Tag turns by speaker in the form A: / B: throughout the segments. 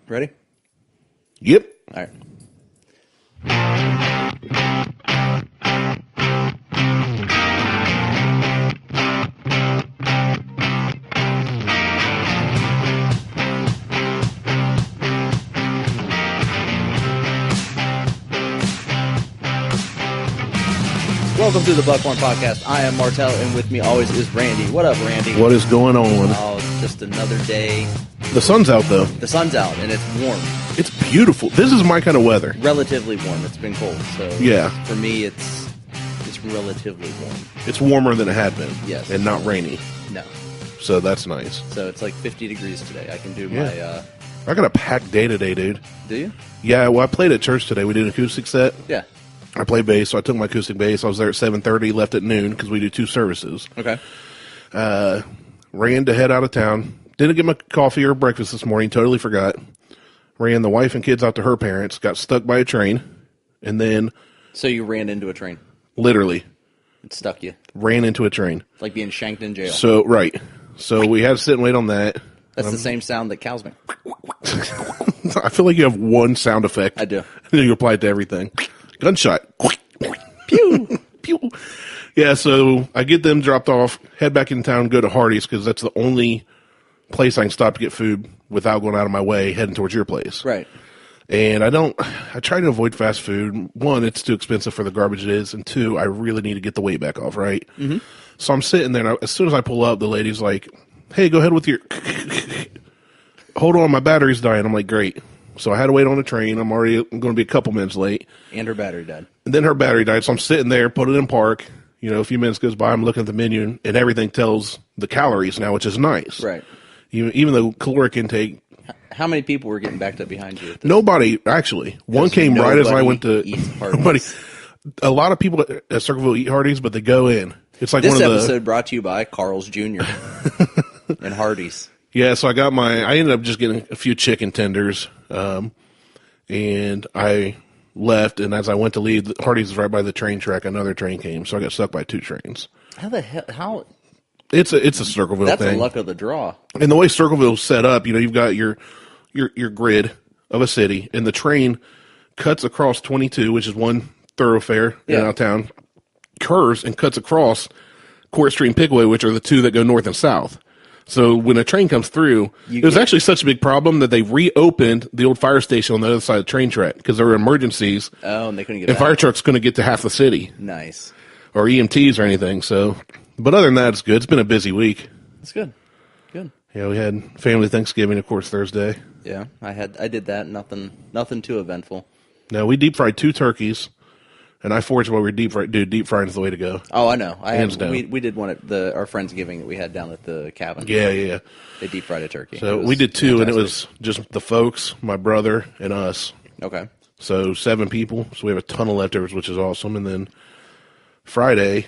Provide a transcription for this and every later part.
A: Ready?
B: Yep.
A: All right. Welcome to the Buckhorn Podcast. I am Martelle, and with me always is Randy. What up, Randy?
B: What is going on?
A: Oh, it's just another day.
B: The sun's out, though.
A: The sun's out, and it's warm.
B: It's beautiful. This is my kind of weather.
A: Relatively warm. It's been cold, so
B: yeah.
A: For me, it's relatively warm.
B: It's warmer than it had been.
A: Yes.
B: And not rainy.
A: No.
B: So that's nice.
A: So it's like 50 degrees today. I can do my...
B: I got a packed day today, dude.
A: Do you?
B: Yeah, well, I played at church today. We did an acoustic set.
A: Yeah.
B: I play bass, so I took my acoustic bass. I was there at 7:30, left at noon, because we do 2 services.
A: Okay.
B: Ran to head out of town. Didn't get my coffee or breakfast this morning. Totally forgot. Ran the wife and kids out to her parents. Got stuck by a train. And then...
A: So you ran into a train?
B: Literally.
A: It stuck you?
B: Ran into a train.
A: It's like being shanked in jail.
B: So, right. So we had to sit and wait on that.
A: That's the same sound that cows make.
B: I feel like you have one sound effect.
A: I do.
B: You apply it to everything. Gunshot.
A: Pew!
B: Pew! Yeah, so I get them dropped off, head back in town, go to Hardee's, because that's the only place I can stop to get food without going out of my way, heading towards your place.
A: Right.
B: And I try to avoid fast food. 1, it's too expensive for the garbage it is, and 2, I really need to get the weight back off, right? Mm-hmm. So I'm sitting there, and as soon as I pull up, the lady's like, hey, go ahead with your... Hold on, my battery's dying. I'm like, great. So I had to wait on the train. I'm going to be a couple minutes late.
A: And her battery died.
B: And then her battery died, so I'm sitting there, put it in park. You know, a few minutes goes by, I'm looking at the menu, and everything tells the calories now, which is nice.
A: Right.
B: Even though caloric intake...
A: How many people were getting backed up behind you?
B: Nobody, actually. One came right as I went to... Nobody. A lot of people at Circleville eat Hardee's, but they go in. It's like
A: this
B: one of
A: episode brought to you by Carl's Jr. and Hardee's.
B: Yeah, so I ended up just getting a few chicken tenders, and I left, and as I went to leave, Hardee's is right by the train track, another train came, so I got stuck by 2 trains.
A: How the hell, how?
B: It's a Circleville
A: That's
B: thing.
A: That's the luck of the draw.
B: And the way Circleville's set up, you know, you've got your grid of a city, and the train cuts across 22, which is one thoroughfare in out of town, curves and cuts across Court Street and Pickaway, which are the 2 that go north and south. So when a train comes through, it was actually such a big problem that they reopened the old fire station on the other side of the train track because there were emergencies.
A: Oh, and they couldn't get
B: and fire trucks couldn't get to half the city.
A: Nice.
B: Or EMTs or anything. So, but other than that, it's good. It's been a busy week.
A: It's good. Good.
B: Yeah, we had family Thanksgiving, of course, Thursday.
A: Yeah, I did that. Nothing too eventful.
B: No, we deep fried 2 turkeys. And I forged while we were deep frying. Dude, deep frying is the way to go.
A: Oh, I know.
B: Hands down.
A: We did one at our Friendsgiving that we had down at the cabin.
B: Yeah.
A: They deep fried a turkey.
B: So we did 2, fantastic. And it was just the folks, my brother, and us.
A: Okay.
B: So 7 people. So we have a ton of leftovers, which is awesome. And then Thursday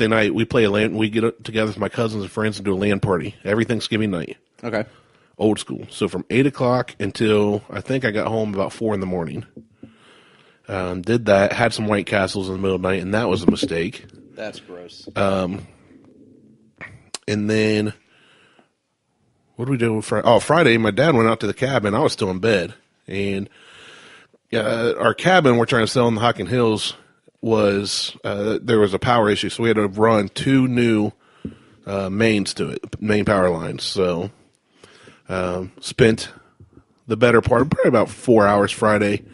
B: night, we play we get together with my cousins and friends and do a LAN party every Thanksgiving night.
A: Okay.
B: Old school. So from 8 o'clock until I think I got home about 4 in the morning. Did that, had some White Castles in the middle of the night, and that was a mistake.
A: That's gross.
B: And then, what did we do on Friday? Oh, Friday, my dad went out to the cabin. I was still in bed. And our cabin we're trying to sell in the Hocking Hills there was a power issue, so we had to run 2 new mains to it, main power lines. So spent the better part, probably about 4 hours Friday,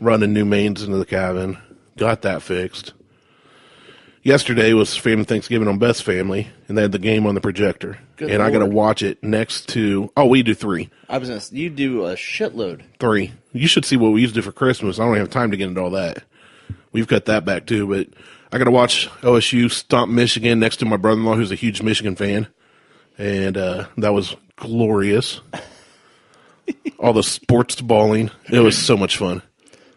B: running new mains into the cabin. Got that fixed. Yesterday was family Thanksgiving on Beth's family, and they had the game on the projector.
A: Good
B: and
A: Lord.
B: I got to watch it next to... Oh, we do 3.
A: You do a shitload.
B: 3. You should see what we used to do for Christmas. I don't have time to get into all that. We've cut that back, too. But I got to watch OSU stomp Michigan next to my brother-in-law, who's a huge Michigan fan. And that was glorious. All the sports balling. It was so much fun.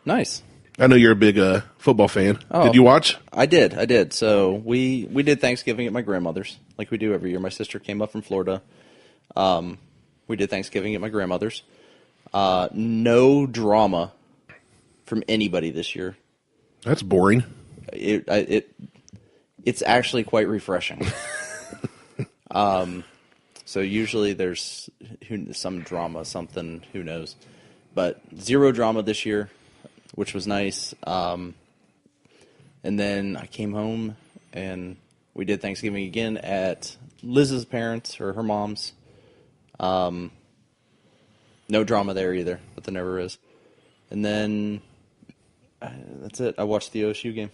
A: Nice.
B: I know you're a big football fan.
A: Oh,
B: did you watch?
A: I did. So we did Thanksgiving at my grandmother's, like we do every year. My sister came up from Florida. We did Thanksgiving at my grandmother's. No drama from anybody this year.
B: That's boring.
A: It's actually quite refreshing. So usually there's some drama, something, who knows. But zero drama this year, which was nice. And then I came home and we did Thanksgiving again at Liz's parents or her mom's. No drama there either, but there never is. And then that's it. I watched the OSU game.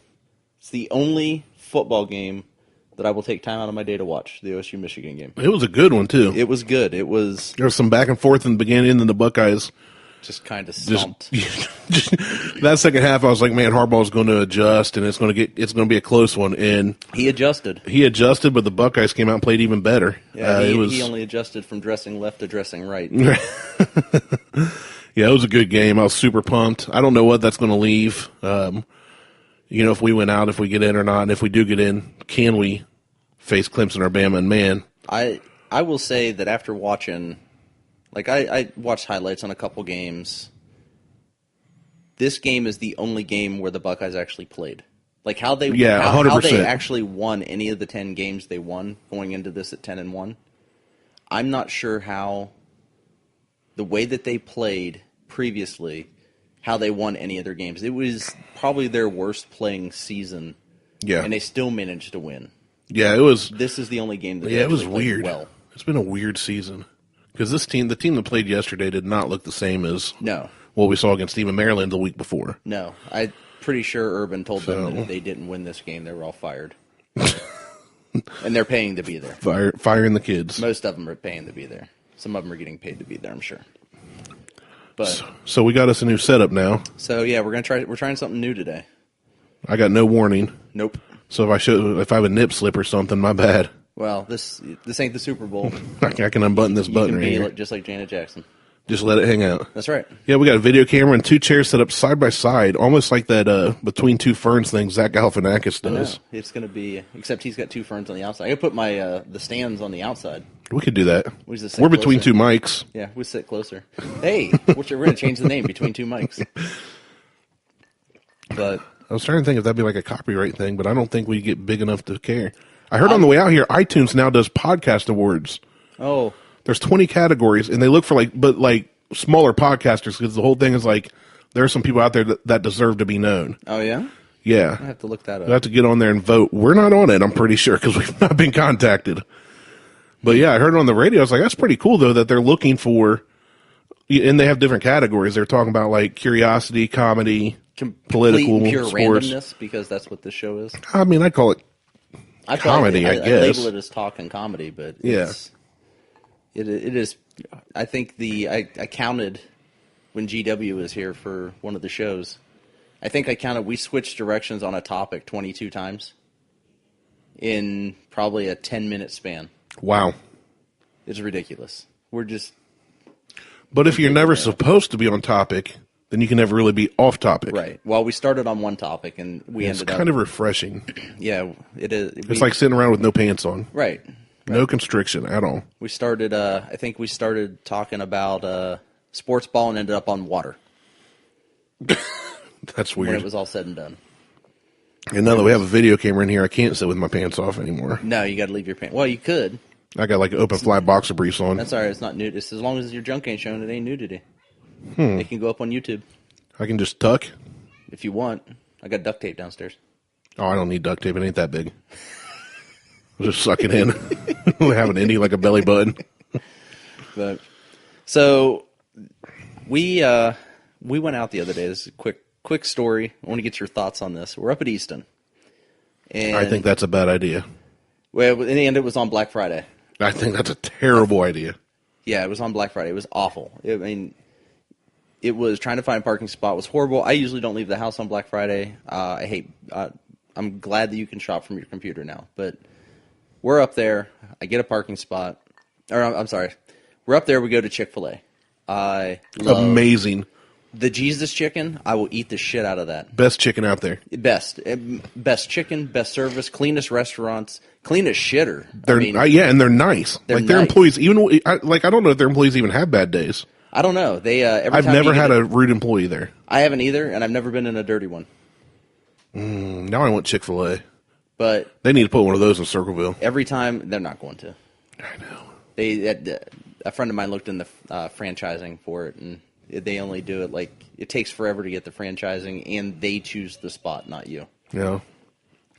A: It's the only football game that I will take time out of my day to watch, the OSU-Michigan game.
B: It was a good one, too.
A: It was good. There was
B: some back and forth in the beginning, and then the Buckeyes
A: just kind of stomped.
B: That second half, I was like, man, Harbaugh's going to adjust, and it's going to be a close one. And
A: he adjusted.
B: But the Buckeyes came out and played even better.
A: Yeah, he only adjusted from dressing left to dressing right.
B: Yeah, it was a good game. I was super pumped. I don't know what that's going to leave. If we win out, if we get in or not, and if we do get in, can we face Clemson or Bama? And man,
A: I will say that after watching, I watched highlights on a couple games. This game is the only game where the Buckeyes actually played. How they
B: 100%.
A: How they actually won any of the 10 games they won going into this at 10-1. I'm not sure how the way that they played previously, how they won any of their games. It was probably their worst playing season.
B: Yeah.
A: And they still managed to win.
B: Yeah, it was.
A: This is the only game that they
B: it was
A: actually played
B: weird.
A: well.
B: It's been a weird season because the team that played yesterday did not look the same as what we saw against even Maryland the week before.
A: No, I'm pretty sure Urban told them that if they didn't win this game, they were all fired. And they're paying to be there.
B: Firing the kids.
A: Most of them are paying to be there. Some of them are getting paid to be there, I'm sure. But
B: so we got us a new setup now.
A: So yeah, we're trying something new today.
B: I got no warning.
A: Nope.
B: So if I have a nip slip or something, my bad.
A: Well, this ain't the Super Bowl.
B: I can unbutton this button right here.
A: Just like Janet Jackson.
B: Just let it hang out.
A: That's right.
B: Yeah, we got a video camera and 2 chairs set up side by side, almost like that Between Two Ferns thing Zach Galifianakis does.
A: It's going to be, except he's got 2 ferns on the outside. I could put my the stands on the outside.
B: We could do that.
A: We're
B: between 2 mics.
A: Yeah, we sit closer. Hey, we're going to change the name Between 2 Mics. But
B: I was trying to think if that'd be like a copyright thing, but I don't think we get big enough to care. I heard on the way out here, iTunes now does podcast awards.
A: Oh.
B: There's 20 categories, and they look for smaller podcasters because the whole thing is there are some people out there that deserve to be known.
A: Oh, yeah?
B: Yeah.
A: I have to look that up.
B: I have to get on there and vote. We're not on it, I'm pretty sure, because we've not been contacted. But yeah, I heard it on the radio. I was like, that's pretty cool, though, that they're looking for, and they have different categories. They're talking about curiosity, comedy, political,
A: pure
B: sports.
A: Randomness, because that's what this show is.
B: I mean, I call it comedy, I guess.
A: I label it as talk and comedy, but
B: yeah.
A: It is. I think I counted when GW was here for one of the shows. I think I counted. We switched directions on a topic 22 times in probably a 10-minute span.
B: Wow,
A: it's ridiculous. We're just.
B: But if you're never supposed to be on topic, then you can never really be off topic.
A: Right. Well, we started on one topic and ended up.
B: It's kind of refreshing.
A: Yeah, it is.
B: It's like sitting around with no pants on.
A: Right.
B: No constriction at all.
A: We started, I think we started talking about sports ball and ended up on water.
B: That's weird.
A: When it was all said and done.
B: And now that we have a video camera in here, I can't sit with my pants off anymore.
A: No, you got to leave your pants. Well, you could.
B: I got open fly boxer briefs on.
A: That's all right. It's not nudity. As long as your junk ain't showing, it ain't nudity. It can go up on YouTube.
B: I can just tuck?
A: If you want. I got duct tape downstairs.
B: Oh, I don't need duct tape. It ain't that big. I'll just suck it in. We have an ending like a belly button.
A: But so we went out the other day. This is a quick story. I want to get your thoughts on this. We're up at Easton. And
B: I think that's a bad idea.
A: Well, in the end, it was on Black Friday.
B: I think that's a terrible idea.
A: Yeah, it was on Black Friday. It was awful. It was trying to find a parking spot. It was horrible. I usually don't leave the house on Black Friday. I'm glad that you can shop from your computer now. But we're up there. I get a parking spot. Or I'm sorry. We're up there. We go to Chick-fil-A. I love
B: amazing.
A: The Jesus chicken. I will eat the shit out of that.
B: Best chicken out there.
A: Best chicken, best service, cleanest restaurants, cleanest shitter.
B: And they're nice. Their
A: nice.
B: Employees, even I don't know if their employees even have bad days.
A: I don't know.
B: I've never had a rude employee there.
A: I haven't either, and I've never been in a dirty one.
B: Now I want Chick-fil-A.
A: But
B: they need to put one of those in Circleville.
A: Every time, they're not going to.
B: I know.
A: A friend of mine looked in the franchising for it, and they only do it like it takes forever to get the franchising, and they choose the spot, not you.
B: Yeah.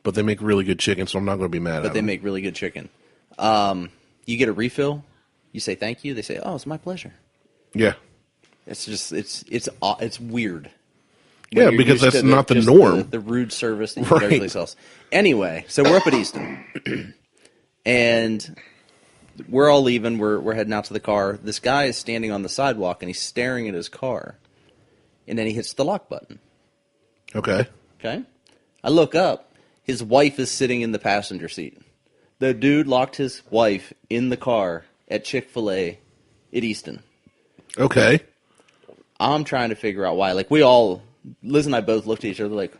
B: But they make really good chicken, so I'm not going to be mad at them.
A: But they make really good chicken. You get a refill, you say thank you, they say, "Oh, it's my pleasure."
B: Yeah.
A: It's just it's weird.
B: Yeah, because that's not the norm.
A: The rude service that you get everyplace else. Anyway, so we're up at Easton, and we're all leaving. We're heading out to the car. This guy is standing on the sidewalk, and he's staring at his car, and then he hits the lock button.
B: Okay.
A: Okay. I look up. His wife is sitting in the passenger seat. The dude locked his wife in the car at Chick-fil-A at Easton.
B: Okay.
A: I'm trying to figure out why. Like, Liz and I both looked at each other like,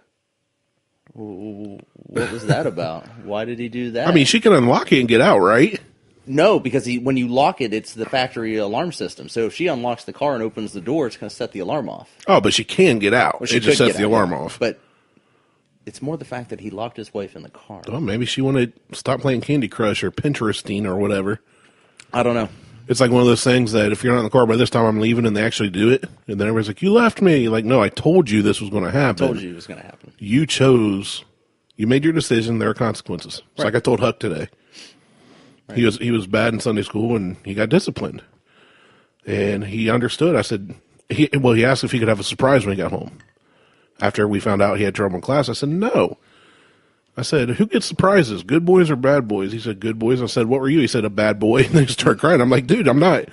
A: what was that about? Why did he do that?
B: I mean, she can unlock it and get out, right?
A: No, because when you lock it, it's the factory alarm system. So if she unlocks the car and opens the door, it's going to set the alarm off.
B: Oh, but she can get out.
A: Well,
B: it just sets the alarm off.
A: But it's more the fact that he locked his wife in the car.
B: Oh, maybe she wanted to stop playing Candy Crush or Pinteresting or whatever.
A: I don't know.
B: It's like one of those things that if you're not in the car by this time, I'm leaving, and they actually do it. And then everybody's like, you left me. Like, no, I told you this was going to happen.
A: I told you it was going to happen.
B: You chose. You made your decision. There are consequences. It's like I told Huck today. Right. He was bad in Sunday school, and he got disciplined. And he understood. I said, he asked if he could have a surprise when he got home. After we found out he had trouble in class, I said, no. I said, who gets surprises, good boys or bad boys? He said, good boys. I said, what were you? He said, a bad boy. And they started crying. I'm like, dude, I'm not.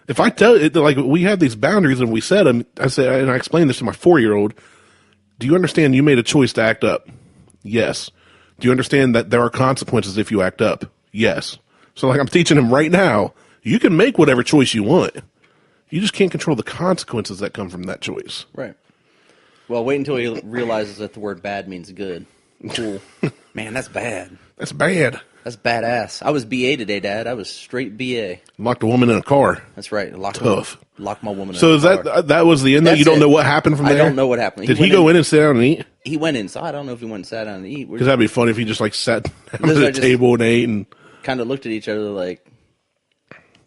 B: If I tell it, like, we had these boundaries and we set them, I said, and I explained this to my 4-year-old, do you understand you made a choice to act up? Yes. Do you understand that there are consequences if you act up? Yes. So, like, I'm teaching him right now, you can make whatever choice you want. You just can't control the consequences that come from that choice.
A: Right. Well, wait until he realizes that the word bad means good. Cool. Man, that's bad.
B: That's bad.
A: That's badass. I was BA today, Dad. I was straight BA.
B: Locked a woman in a car.
A: That's right.
B: Tough.
A: Locked my woman in a car.
B: So is that was the end? You don't know what happened from there?
A: I don't know what happened.
B: Did he go in and sit down and eat?
A: He went inside. I don't know if he went and sat down and eat.
B: Because that'd be funny if he just like sat down at the table and ate and
A: kind of looked at each other like,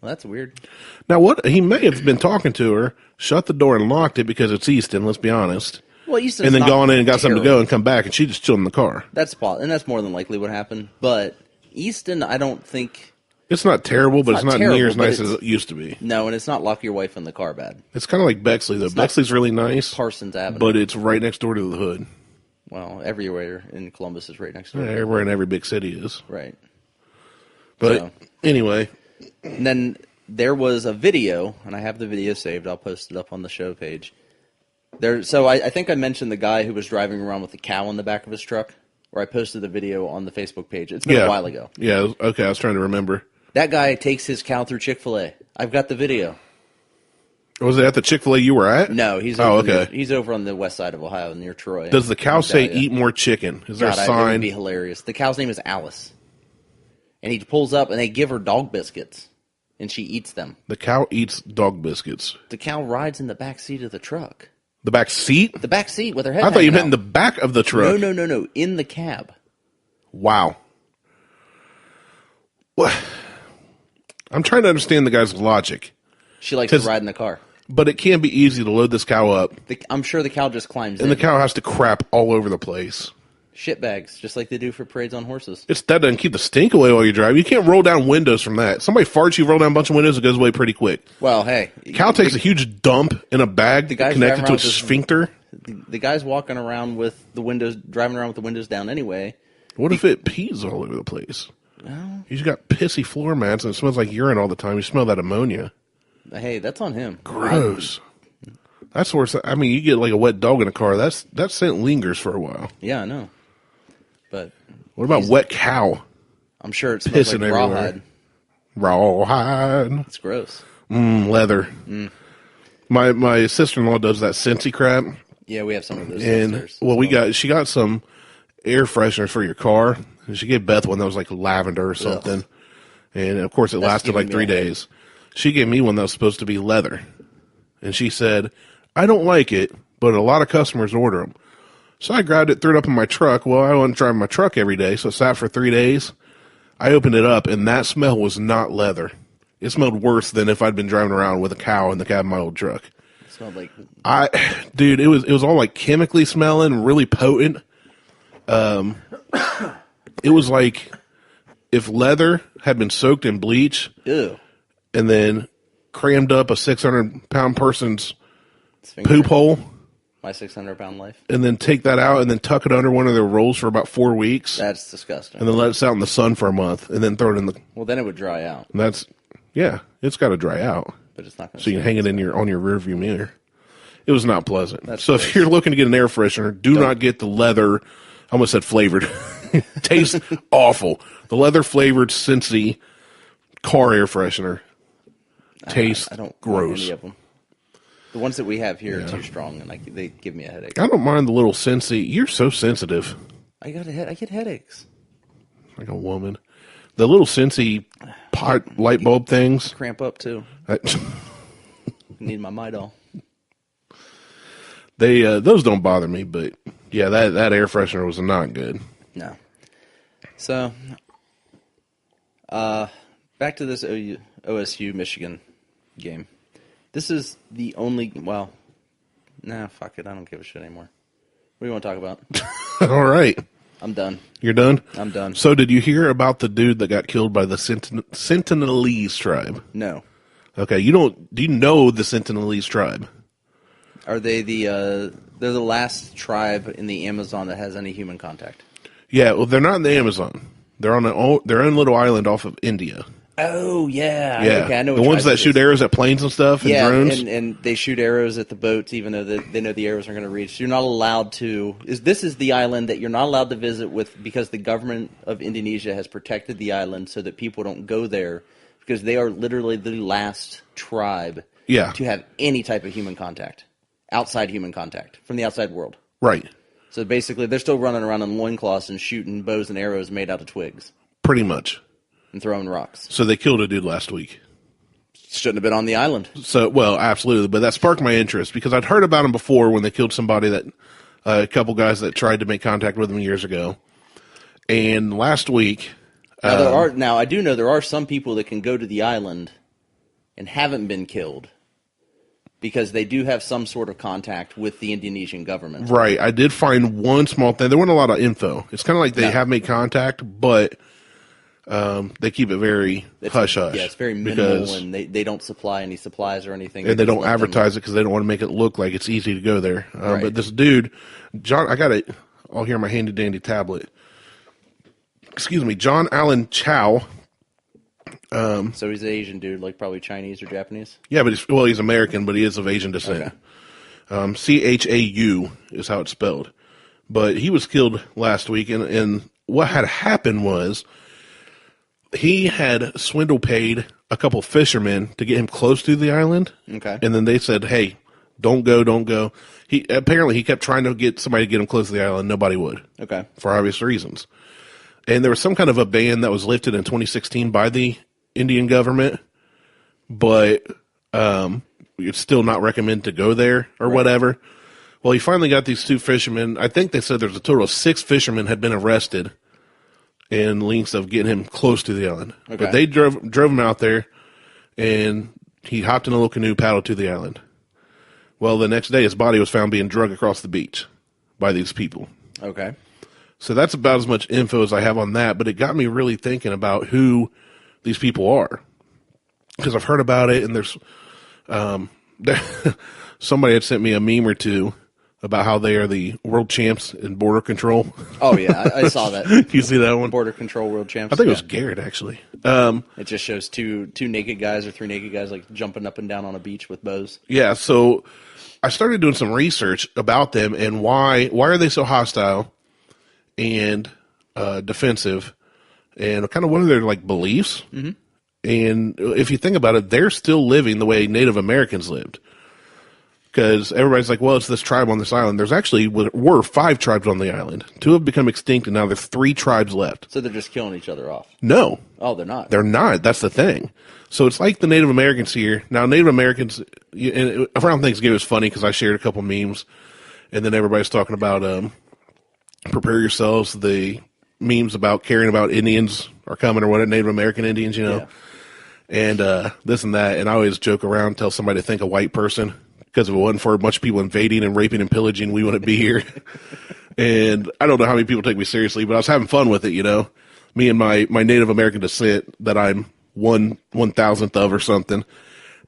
A: well, that's weird.
B: Now, what he may have been talking to her, shut the door and locked it because it's Easton, let's be honest.
A: Well, Easton's
B: and then gone in and got
A: terrible.
B: something to go and come back, and she just chilled in the car.
A: That's more than likely what happened. But Easton, I don't think...
B: It's not terrible, but it's not near as nice as it used to be.
A: No, and it's not lock your wife in the car bad.
B: It's kind of like Bexley, though. Bexley's really nice.
A: Parsons Avenue.
B: But it's right next door to the hood.
A: Well, everywhere in Columbus is right next door.
B: Yeah, everywhere in every big city is.
A: Right.
B: But anyway.
A: And then there was a video, and I have the video saved. I'll post it up on the show page. So I think I mentioned the guy who was driving around with the cow in the back of his truck, or I posted the video on the Facebook page. It's been a while ago.
B: Yeah, okay, I was trying to remember.
A: That guy takes his cow through Chick-fil-A. I've got the video.
B: Was it at the Chick-fil-A you were at?
A: No, he's over on the west side of Ohio near Troy.
B: Does the cow say eat more chicken? Is there a sign?
A: It would be hilarious. The cow's name is Alice. And he pulls up, and they give her dog biscuits, and she eats them.
B: The cow eats dog biscuits.
A: The cow rides in the back seat of the truck.
B: The back seat?
A: The back seat with her head
B: I thought you meant
A: out.
B: in the back of the truck.
A: No. In the cab.
B: Wow. What? I'm trying to understand the guy's logic.
A: She likes to ride in the car.
B: But it can't be easy to load this cow up.
A: I'm sure the cow just climbs in.
B: And the cow has to crap all over the place.
A: Shit bags, just like they do for parades on horses.
B: That doesn't keep the stink away while you drive. You can't roll down windows from that. Somebody farts, you roll down a bunch of windows, it goes away pretty quick.
A: Well, hey.
B: Cow takes a huge dump in a bag connected to a sphincter.
A: The guy's walking around with the windows, driving around with the windows down anyway.
B: What if it pees all over the place?
A: Well,
B: He's got pissy floor mats and it smells like urine all the time. You smell that ammonia.
A: Hey, that's on him.
B: Gross. That's worse. I mean, you get like a wet dog in a car. That scent lingers for a while.
A: Yeah, I know. But
B: what about wet cow?
A: I'm sure it smells like rawhide.
B: Rawhide.
A: It's gross.
B: Leather. My sister-in-law does that Scentsy crap.
A: Yeah, we have some of those.
B: And she got some air fresheners for your car. And she gave Beth one that was like lavender or something. Ugh. And of course, it lasted like 3 days. She gave me one that was supposed to be leather. And she said, I don't like it, but a lot of customers order them. So I grabbed it, threw it up in my truck. Well, I wasn't driving my truck every day, so it sat for 3 days. I opened it up, and that smell was not leather. It smelled worse than if I'd been driving around with a cow in the cab of my old truck.
A: smelled like.
B: Dude, it was all like chemically smelling, really potent. It was like if leather had been soaked in bleach,
A: Ew.
B: and then crammed up a 600-pound person's
A: Finger.
B: poop hole.
A: My 600-pound life.
B: And then take that out and then tuck it under one of their rolls for about 4 weeks.
A: That's disgusting.
B: And then let it sit out in the sun for a month and then throw it in the.
A: Well, then it would dry out.
B: And it's got to dry out.
A: But it's not going to.
B: So you can hang it on your rearview mirror. It was not pleasant.
A: That's
B: so
A: gross.
B: if you're looking to get an air freshener, do not get the leather. I almost said flavored. Tastes awful. The leather flavored Scentsy car air freshener tastes
A: I don't
B: gross.
A: Want any of them. The ones that we have here are too strong, and they give me a headache.
B: I don't mind the little Scentsy. You're so sensitive.
A: I get headaches.
B: Like a woman. The little Scentsy pot light bulb things.
A: Cramp up too. Need my Midol.
B: Those don't bother me, but yeah, that air freshener was not good.
A: No. So, back to this OSU Michigan game. This is the only. Well, nah, fuck it. I don't give a shit anymore. What do you want to talk about?
B: All right.
A: I'm done.
B: You're done?
A: I'm done.
B: So did you hear about the dude that got killed by the Sentinelese tribe?
A: No.
B: Okay, do you know the Sentinelese tribe?
A: Are they they're the last tribe in the Amazon that has any human contact?
B: Yeah, well, they're not in the Amazon. They're on their own little island off of India.
A: Oh, yeah.
B: Yeah,
A: Okay, I know
B: the
A: what
B: ones
A: tribe
B: that
A: it
B: shoot
A: is.
B: arrows at planes and stuff and drones.
A: And they shoot arrows at the boats, even though they know the arrows are going to reach. You're not allowed to. This is the island that you're not allowed to visit with because the government of Indonesia has protected the island so that people don't go there because they are literally the last tribe to have any type of human contact, outside human contact from the outside world.
B: Right.
A: So basically, they're still running around in loincloths and shooting bows and arrows made out of twigs
B: Pretty much.
A: and throwing rocks.
B: So they killed a dude last week.
A: Shouldn't have been on the island.
B: So, well, absolutely, but that sparked my interest because I'd heard about him before when they killed somebody that a couple guys that tried to make contact with him years ago. And last week,
A: Now I do know there are some people that can go to the island and haven't been killed because they do have some sort of contact with the Indonesian government.
B: right, I did find one small thing. There wasn't a lot of info. It's kind of like they have made contact, but they keep it very hush-hush.
A: Yeah, it's very minimal, and they don't supply any supplies or anything.
B: And they don't advertise it because they don't want to make it look like it's easy to go there.
A: Right.
B: But this dude, John, I got it all here on my handy-dandy tablet. Excuse me, John Allen Chow.
A: So he's an Asian dude, like probably Chinese or Japanese?
B: Yeah, but he's American, but he is of Asian descent.
A: Okay.
B: Chau is how it's spelled. But he was killed last week, and what had happened was he had swindle paid a couple fishermen to get him close to the island.
A: Okay.
B: And then they said, hey, don't go. He kept trying to get somebody to get him close to the island. Nobody would.
A: Okay.
B: For obvious reasons. And there was some kind of a ban that was lifted in 2016 by the Indian government, but it's still not recommended to go there or whatever. Well, he finally got these two fishermen. I think they said there's a total of 6 fishermen had been arrested in links of getting him close to the island.
A: Okay.
B: But they drove him out there, and he hopped in a little canoe, paddled to the island. Well, the next day, his body was found being dragged across the beach by these people.
A: Okay.
B: So that's about as much info as I have on that, but it got me really thinking about who these people are. Because I've heard about it, and there's somebody had sent me a meme or two about how they are the world champs in border control.
A: Oh, yeah, I saw that.
B: You see that one?
A: Border Control World Champs.
B: I think it was Garrett, actually.
A: It just shows two naked guys or 3 naked guys like jumping up and down on a beach with bows.
B: Yeah, so I started doing some research about them and why are they so hostile and defensive, and kind of what are their like beliefs. Mm-hmm. And if you think about it, they're still living the way Native Americans lived. Because everybody's like, well, it's this tribe on this island. There's actually were 5 tribes on the island. 2 have become extinct, and now there's 3 tribes left.
A: So they're just killing each other off.
B: No.
A: Oh, they're not.
B: They're not. That's the thing. So it's like the Native Americans here. Now, Native Americans, and around Thanksgiving, it's funny because I shared a couple memes, and then everybody's talking about prepare yourselves, the memes about caring about Indians are coming or what, Native American Indians, you know.
A: Yeah.
B: And this and that. And I always joke around, tell somebody to think a white person, because if it wasn't for a bunch of people invading and raping and pillaging, we wouldn't be here. And I don't know how many people take me seriously, but I was having fun with it, you know. Me and my Native American descent that I'm 1,000th of or something.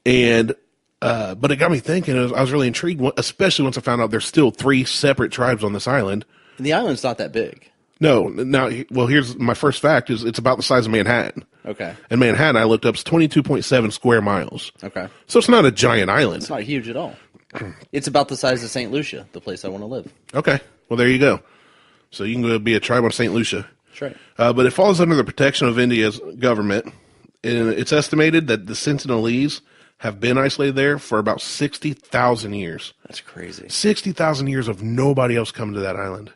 B: And but it got me thinking. I was really intrigued, especially once I found out there's still 3 separate tribes on this island.
A: And the island's not that big.
B: No, now, well, here's my first fact: is it's about the size of Manhattan.
A: Okay.
B: And Manhattan, I looked up, is 22.7 square miles.
A: Okay.
B: So it's not a giant island.
A: It's not huge at all. It's about the size of St. Lucia, the place I want to live.
B: Okay. Well, there you go. So you can go be a tribe on St. Lucia.
A: That's right.
B: But it falls under the protection of India's government. And it's estimated that the Sentinelese have been isolated there for about 60,000 years.
A: That's crazy.
B: 60,000 years of nobody else coming to that island.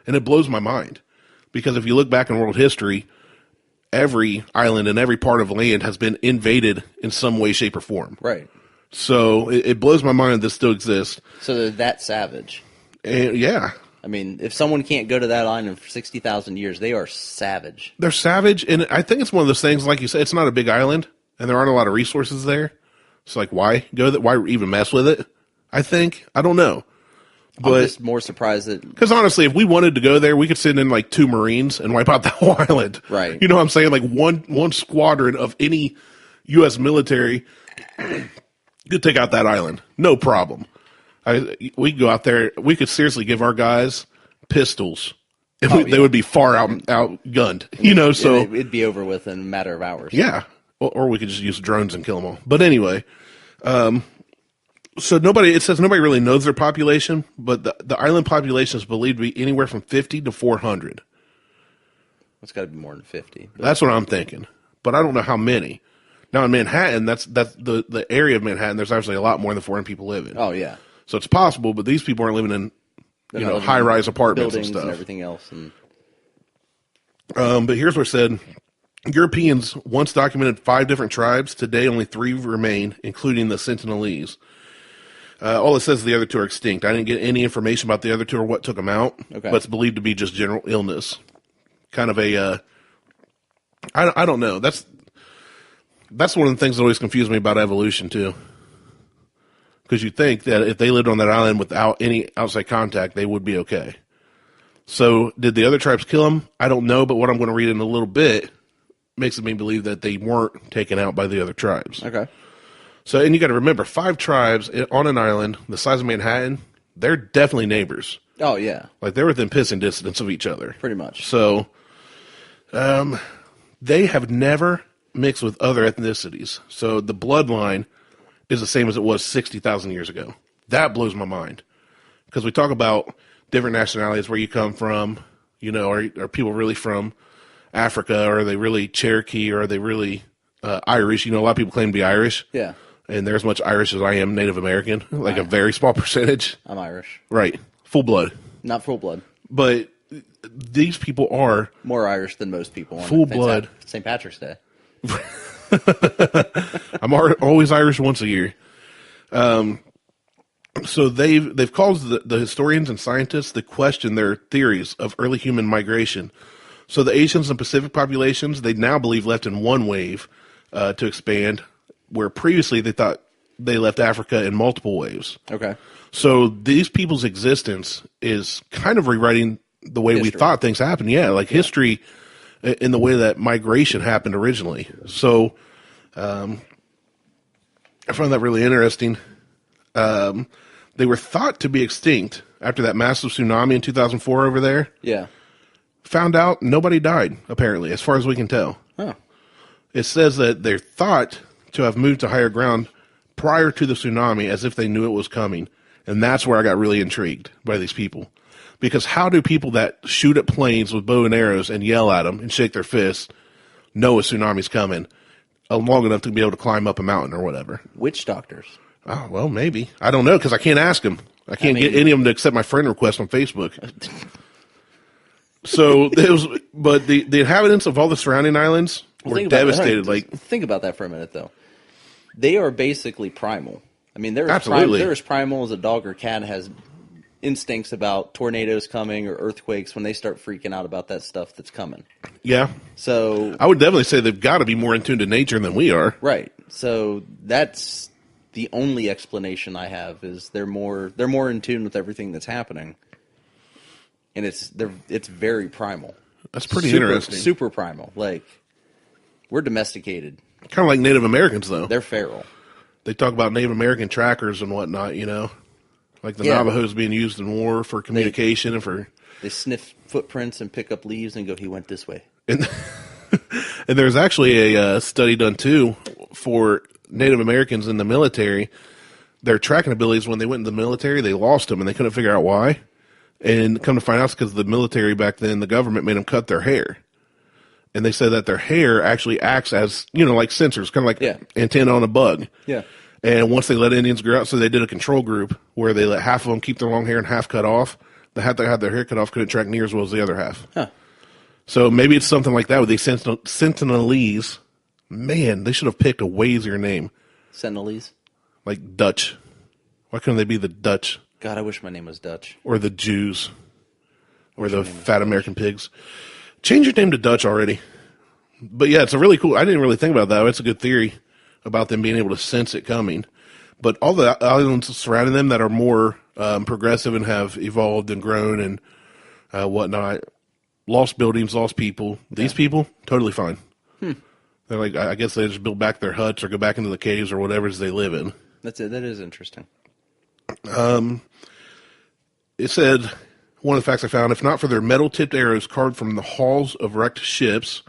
B: And it blows my mind. Because if you look back in world history, every island and every part of land has been invaded in some way, shape, or form.
A: Right.
B: So it blows my mind this still exists.
A: So they're that savage.
B: And yeah.
A: I mean, if someone can't go to that island for 60,000 years, they are savage.
B: They're savage, and I think it's one of those things, like you said, it's not a big island, and there aren't a lot of resources there. It's like, why go there? Why even mess with it? I think. I don't know. But,
A: I'm just more surprised that...
B: Because honestly, if we wanted to go there, we could send in like 2 Marines and wipe out the whole island.
A: Right.
B: You know what I'm saying? Like one squadron of any U.S. military could take out that island. No problem. We could go out there. We could seriously give our guys pistols. They would be far outgunned. You know, so...
A: It'd be over with in a matter of hours.
B: Yeah. Or we could just use drones and kill them all. But anyway, so it says nobody really knows their population, but the island population is believed to be anywhere from 50 to 400.
A: It's got to be more than 50.
B: That's what I'm thinking. But I don't know how many. Now in Manhattan, that's the area of Manhattan, there's actually a lot more than 400 people living.
A: Oh, yeah.
B: So it's possible, but these people aren't living in high-rise apartments and stuff.
A: And everything else.
B: But here's what it said. Europeans once documented 5 different tribes. Today, only 3 remain, including the Sentinelese. All it says is the other 2 are extinct. I didn't get any information about the other 2 or what took them out.
A: Okay.
B: But it's believed to be just general illness. Kind of a, I don't know. That's one of the things that always confused me about evolution, too. Because you think that if they lived on that island without any outside contact, they would be okay. So, did the other tribes kill them? I don't know, but what I'm going to read in a little bit makes me believe that they weren't taken out by the other tribes.
A: Okay.
B: So, and you got to remember, 5 tribes on an island the size of Manhattan, they're definitely neighbors.
A: Oh, yeah.
B: Like, they're within pissing distance of each other.
A: Pretty much.
B: So, they have never mixed with other ethnicities. So, the bloodline is the same as it was 60,000 years ago. That blows my mind. Because we talk about different nationalities, where you come from, you know, are people really from Africa, or are they really Cherokee, or are they really Irish? You know, a lot of people claim to be Irish.
A: Yeah.
B: And they're as much Irish as I am Native American, like a very small percentage.
A: I'm Irish.
B: Right. Full blood.
A: Not full blood.
B: But these people are...
A: more Irish than most people. On
B: full blood.
A: St. Patrick's Day.
B: I'm always Irish once a year. So they've caused the historians and scientists to question their theories of early human migration. So the Asians and Pacific populations, they now believe left in one wave to expand, where previously they thought they left Africa in multiple waves.
A: Okay.
B: So these people's existence is kind of rewriting the way we thought things happened. Yeah, like history in the way that migration happened originally. So I found that really interesting. They were thought to be extinct after that massive tsunami in 2004 over there.
A: Yeah.
B: Found out nobody died, apparently, as far as we can tell.
A: Huh.
B: It says that they're thought to have moved to higher ground prior to the tsunami, as if they knew it was coming. And that's where I got really intrigued by these people. Because how do people that shoot at planes with bow and arrows and yell at them and shake their fists know a tsunami's coming long enough to be able to climb up a mountain or whatever?
A: Witch doctors.
B: Oh, well, maybe. I don't know, because I can't ask them. I can't get any of them to accept my friend request on Facebook. So, but the inhabitants of all the surrounding islands were devastated.
A: Think about that for a minute, though. They are basically primal. I mean, they're as primal as a dog or cat has instincts about tornadoes coming or earthquakes when they start freaking out about that stuff that's coming.
B: Yeah.
A: So
B: I would definitely say they've got to be more in tune to nature than we are.
A: Right. So that's the only explanation I have is they're more in tune with everything that's happening, and it's very primal.
B: That's pretty interesting.
A: Super primal. Like, we're domesticated.
B: Kind of like Native Americans, though.
A: They're feral.
B: They talk about Native American trackers and whatnot, like the Navajos being used in war for communication and for.
A: They sniff footprints and pick up leaves and go, "He went this way."
B: And there's actually a study done too for Native Americans in the military. Their tracking abilities, when they went in the military, they lost them and they couldn't figure out why. And come to find out, it's because the military back then, the government made them cut their hair. And they said that their hair actually acts as, like sensors, kind of like antenna on a bug.
A: Yeah.
B: And once they let Indians grow out, so they did a control group where they let half of them keep their long hair and half cut off. The half that had their hair cut off couldn't track near as well as the other half.
A: Huh.
B: So maybe it's something like that with these Sentinelese. Man, they should have picked a way easier name.
A: Sentinelese?
B: Like Dutch. Why couldn't they be the Dutch?
A: God, I wish my name was Dutch.
B: Or the Jews. Or the fat American pigs. Change your name to Dutch already. But yeah, it's a really cool. I didn't really think about that. It's a good theory about them being able to sense it coming. But all the islands surrounding them that are more progressive and have evolved and grown and whatnot, lost buildings, lost people. These people, totally fine. They're like, I guess they just build back their huts or go back into the caves or whatever it is they live in.
A: That's it. That is interesting.
B: It said, one of the facts I found, if not for their metal-tipped arrows carved from the hulls of wrecked ships,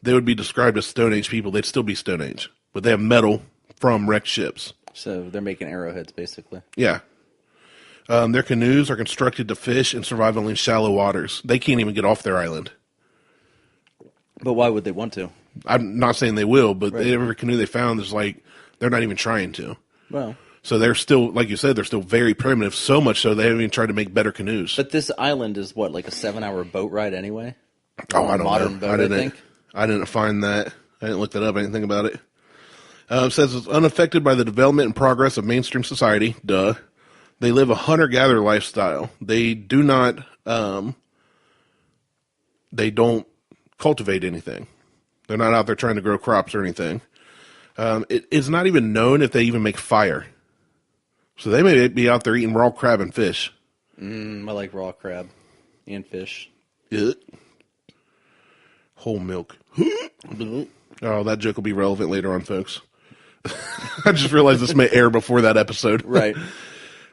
B: they would be described as Stone Age people. They'd still be Stone Age. But they have metal from wrecked ships.
A: So they're making arrowheads, basically.
B: Yeah. Their canoes are constructed to fish and survive only in shallow waters. They can't even get off their island.
A: But why would they want to?
B: I'm not saying they will, but
A: Right.
B: every canoe they found is like, they're not even trying to.
A: Well.
B: So they're still, like you said, they're still very primitive, so much so they haven't even tried to make better canoes.
A: But this island is what, like a 7-hour boat ride anyway?
B: Oh, I don't
A: modern
B: know.
A: Boat, I think.
B: I didn't find that. I didn't look that up. I didn't think about it. It says it's unaffected by the development and progress of mainstream society. Duh. They live a hunter-gatherer lifestyle. They do not. They don't cultivate anything. They're not out there trying to grow crops or anything. It is not even known if they even make fire. So they may be out there eating raw crab and fish.
A: I like raw crab and fish.
B: Ugh. Whole milk. Oh, that joke will be relevant later on, folks. I just realized this may air before that episode.
A: Right.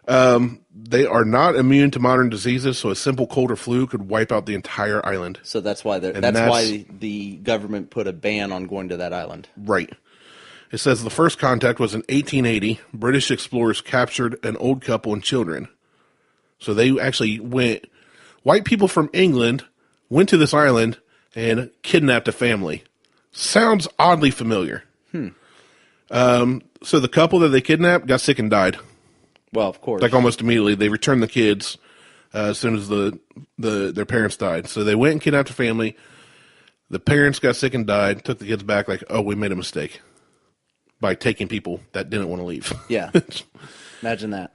B: They are not immune to modern diseases, so a simple cold or flu could wipe out the entire island.
A: So that's why why the government put a ban on going to that island.
B: Right. It says the first contact was in 1880. British explorers captured an old couple and children. So they actually went. White people from England went to this island and kidnapped a family. Sounds oddly familiar. So the couple that they kidnapped got sick and died.
A: Well, of course.
B: Like almost immediately. They returned the kids as soon as their parents died. So they went and kidnapped a family. The parents got sick and died, took the kids back like, oh, we made a mistake by taking people that didn't want to leave.
A: Yeah. Imagine that.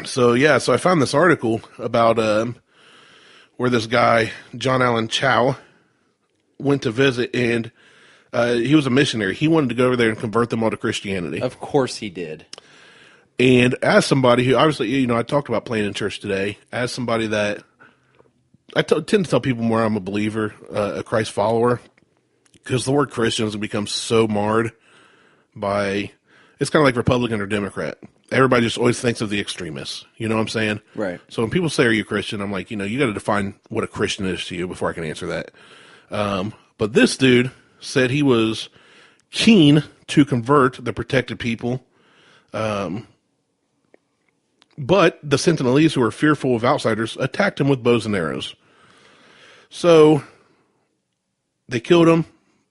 B: So, yeah, so I found this article about where this guy, John Allen Chow, went to visit, and he was a missionary. He wanted to go over there and convert them all to Christianity.
A: Of course he did.
B: And as somebody who, obviously, I talked about playing in church today, as somebody that, I tend to tell people more I'm a believer, a Christ follower, because the word Christian has become so marred by, it's kind of like Republican or Democrat. Everybody just always thinks of the extremists. You know what I'm saying?
A: Right.
B: So when people say, are you Christian? I'm like, you got to define what a Christian is to you before I can answer that. But this dude said he was keen to convert the protected people. But the Sentinelese, who were fearful of outsiders, attacked him with bows and arrows. So they killed him.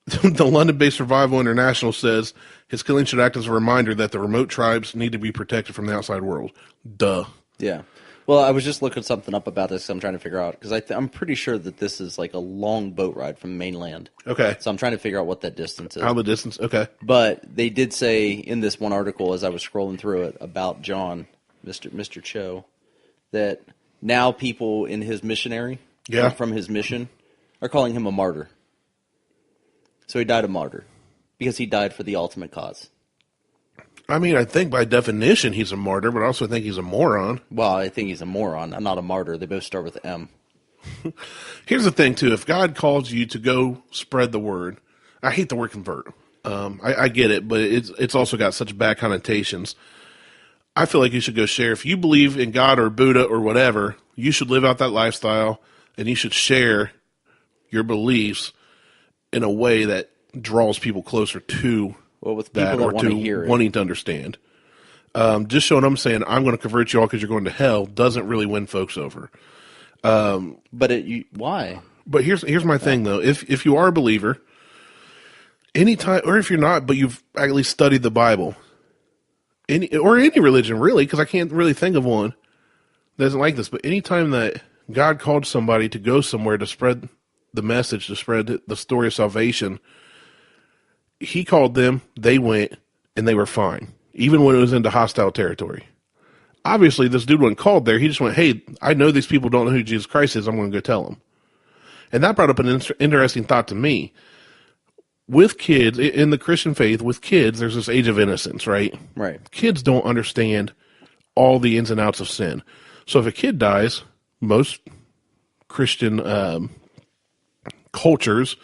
B: The London-based Survival International says his killing should act as a reminder that the remote tribes need to be protected from the outside world. Duh.
A: Yeah. Well, I was just looking something up about this. I'm trying to figure out, because I'm pretty sure that this is like a long boat ride from mainland.
B: Okay.
A: So I'm trying to figure out what that distance is.
B: How the distance? Okay.
A: But they did say in this one article, as I was scrolling through it, about John, Mr. Cho, that now people in his missionary, from his mission, are calling him a martyr. So he died a martyr because he died for the ultimate cause.
B: I mean, I think by definition he's a martyr, but I also think he's a moron.
A: Well, I think he's a moron. I'm not a martyr. They both start with M.
B: Here's the thing, too. If God calls you to go spread the word, I hate the word convert. I get it, but it's also got such bad connotations. I feel like you should go share. If you believe in God or Buddha or whatever, you should live out that lifestyle, and you should share your beliefs in a way that draws people closer to
A: with people that want to hear it.
B: Wanting to understand. Just showing them saying, I'm going to convert you all because you're going to hell doesn't really win folks over.
A: Why?
B: But here's my thing, though. If you are a believer, anytime, or if you're not, but you've at least studied the Bible, any religion, really, because I can't really think of one that doesn't like this, but anytime that God called somebody to go somewhere to spread the message, to spread the story of salvation, he called them, they went, and they were fine, even when it was into hostile territory. Obviously, this dude wasn't called there. He just went, hey, I know these people don't know who Jesus Christ is. I'm going to go tell them. And that brought up an interesting thought to me. With kids, in the Christian faith, with kids, there's this age of innocence, right?
A: Right.
B: Kids don't understand all the ins and outs of sin. So if a kid dies, most Christian cultures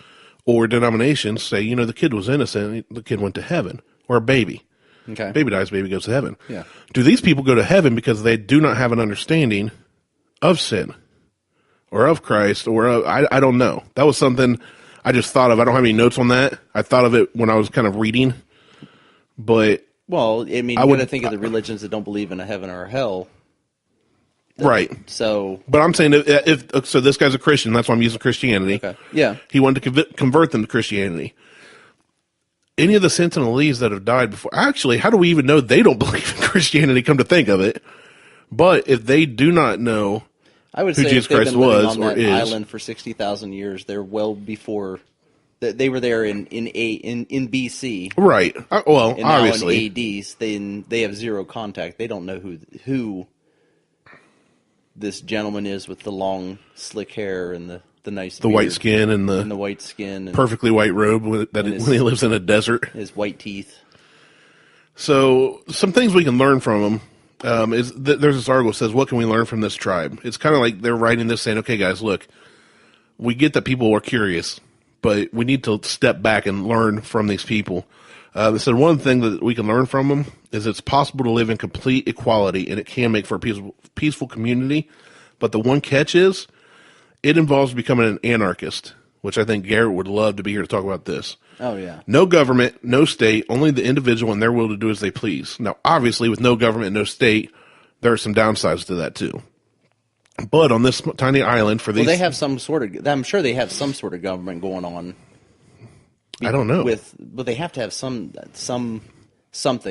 B: or denominations say, the kid was innocent, the kid went to heaven, or a baby.
A: Okay.
B: Baby dies, baby goes to heaven.
A: Yeah.
B: Do these people go to heaven because they do not have an understanding of sin or of Christ I don't know. That was something I just thought of. I don't have any notes on that. I thought of it when I was kind of reading, but
A: well, I mean, you got to think of the religions that don't believe in a heaven or a hell.
B: Right.
A: So,
B: but I'm saying if so, this guy's a Christian. That's why I'm using Christianity.
A: Okay. Yeah.
B: He wanted to convert them to Christianity. Any of the Sentinelese that have died before, actually, how do we even know they don't believe in Christianity, come to think of it? But if they do not know
A: I would
B: who
A: say
B: Jesus
A: if they've
B: Christ
A: been living
B: was
A: on
B: or
A: that
B: is,
A: island for 60,000 years, they're well before they were there in BC.
B: Right. Well,
A: and
B: obviously.
A: now in ADs, they have zero contact. They don't know who this gentleman is with the long, slick hair and the nice beard,
B: white skin and
A: the white skin, and
B: perfectly white robe when he lives in a desert.
A: His white teeth.
B: So some things we can learn from him is there's this article that says, what can we learn from this tribe? It's kind of like they're writing this saying, okay, guys, look, we get that people are curious, but we need to step back and learn from these people. They said one thing that we can learn from them is it's possible to live in complete equality, and it can make for a peaceful community. But the one catch is it involves becoming an anarchist, which I think Garrett would love to be here to talk about this.
A: Oh, yeah.
B: No government, no state, only the individual and their will to do as they please. Now, obviously, with no government, no state, there are some downsides to that, too. But on this tiny island for these...
A: Well, they have some sort of... I'm sure they have some sort of government going on.
B: I don't know.
A: But they have to have something.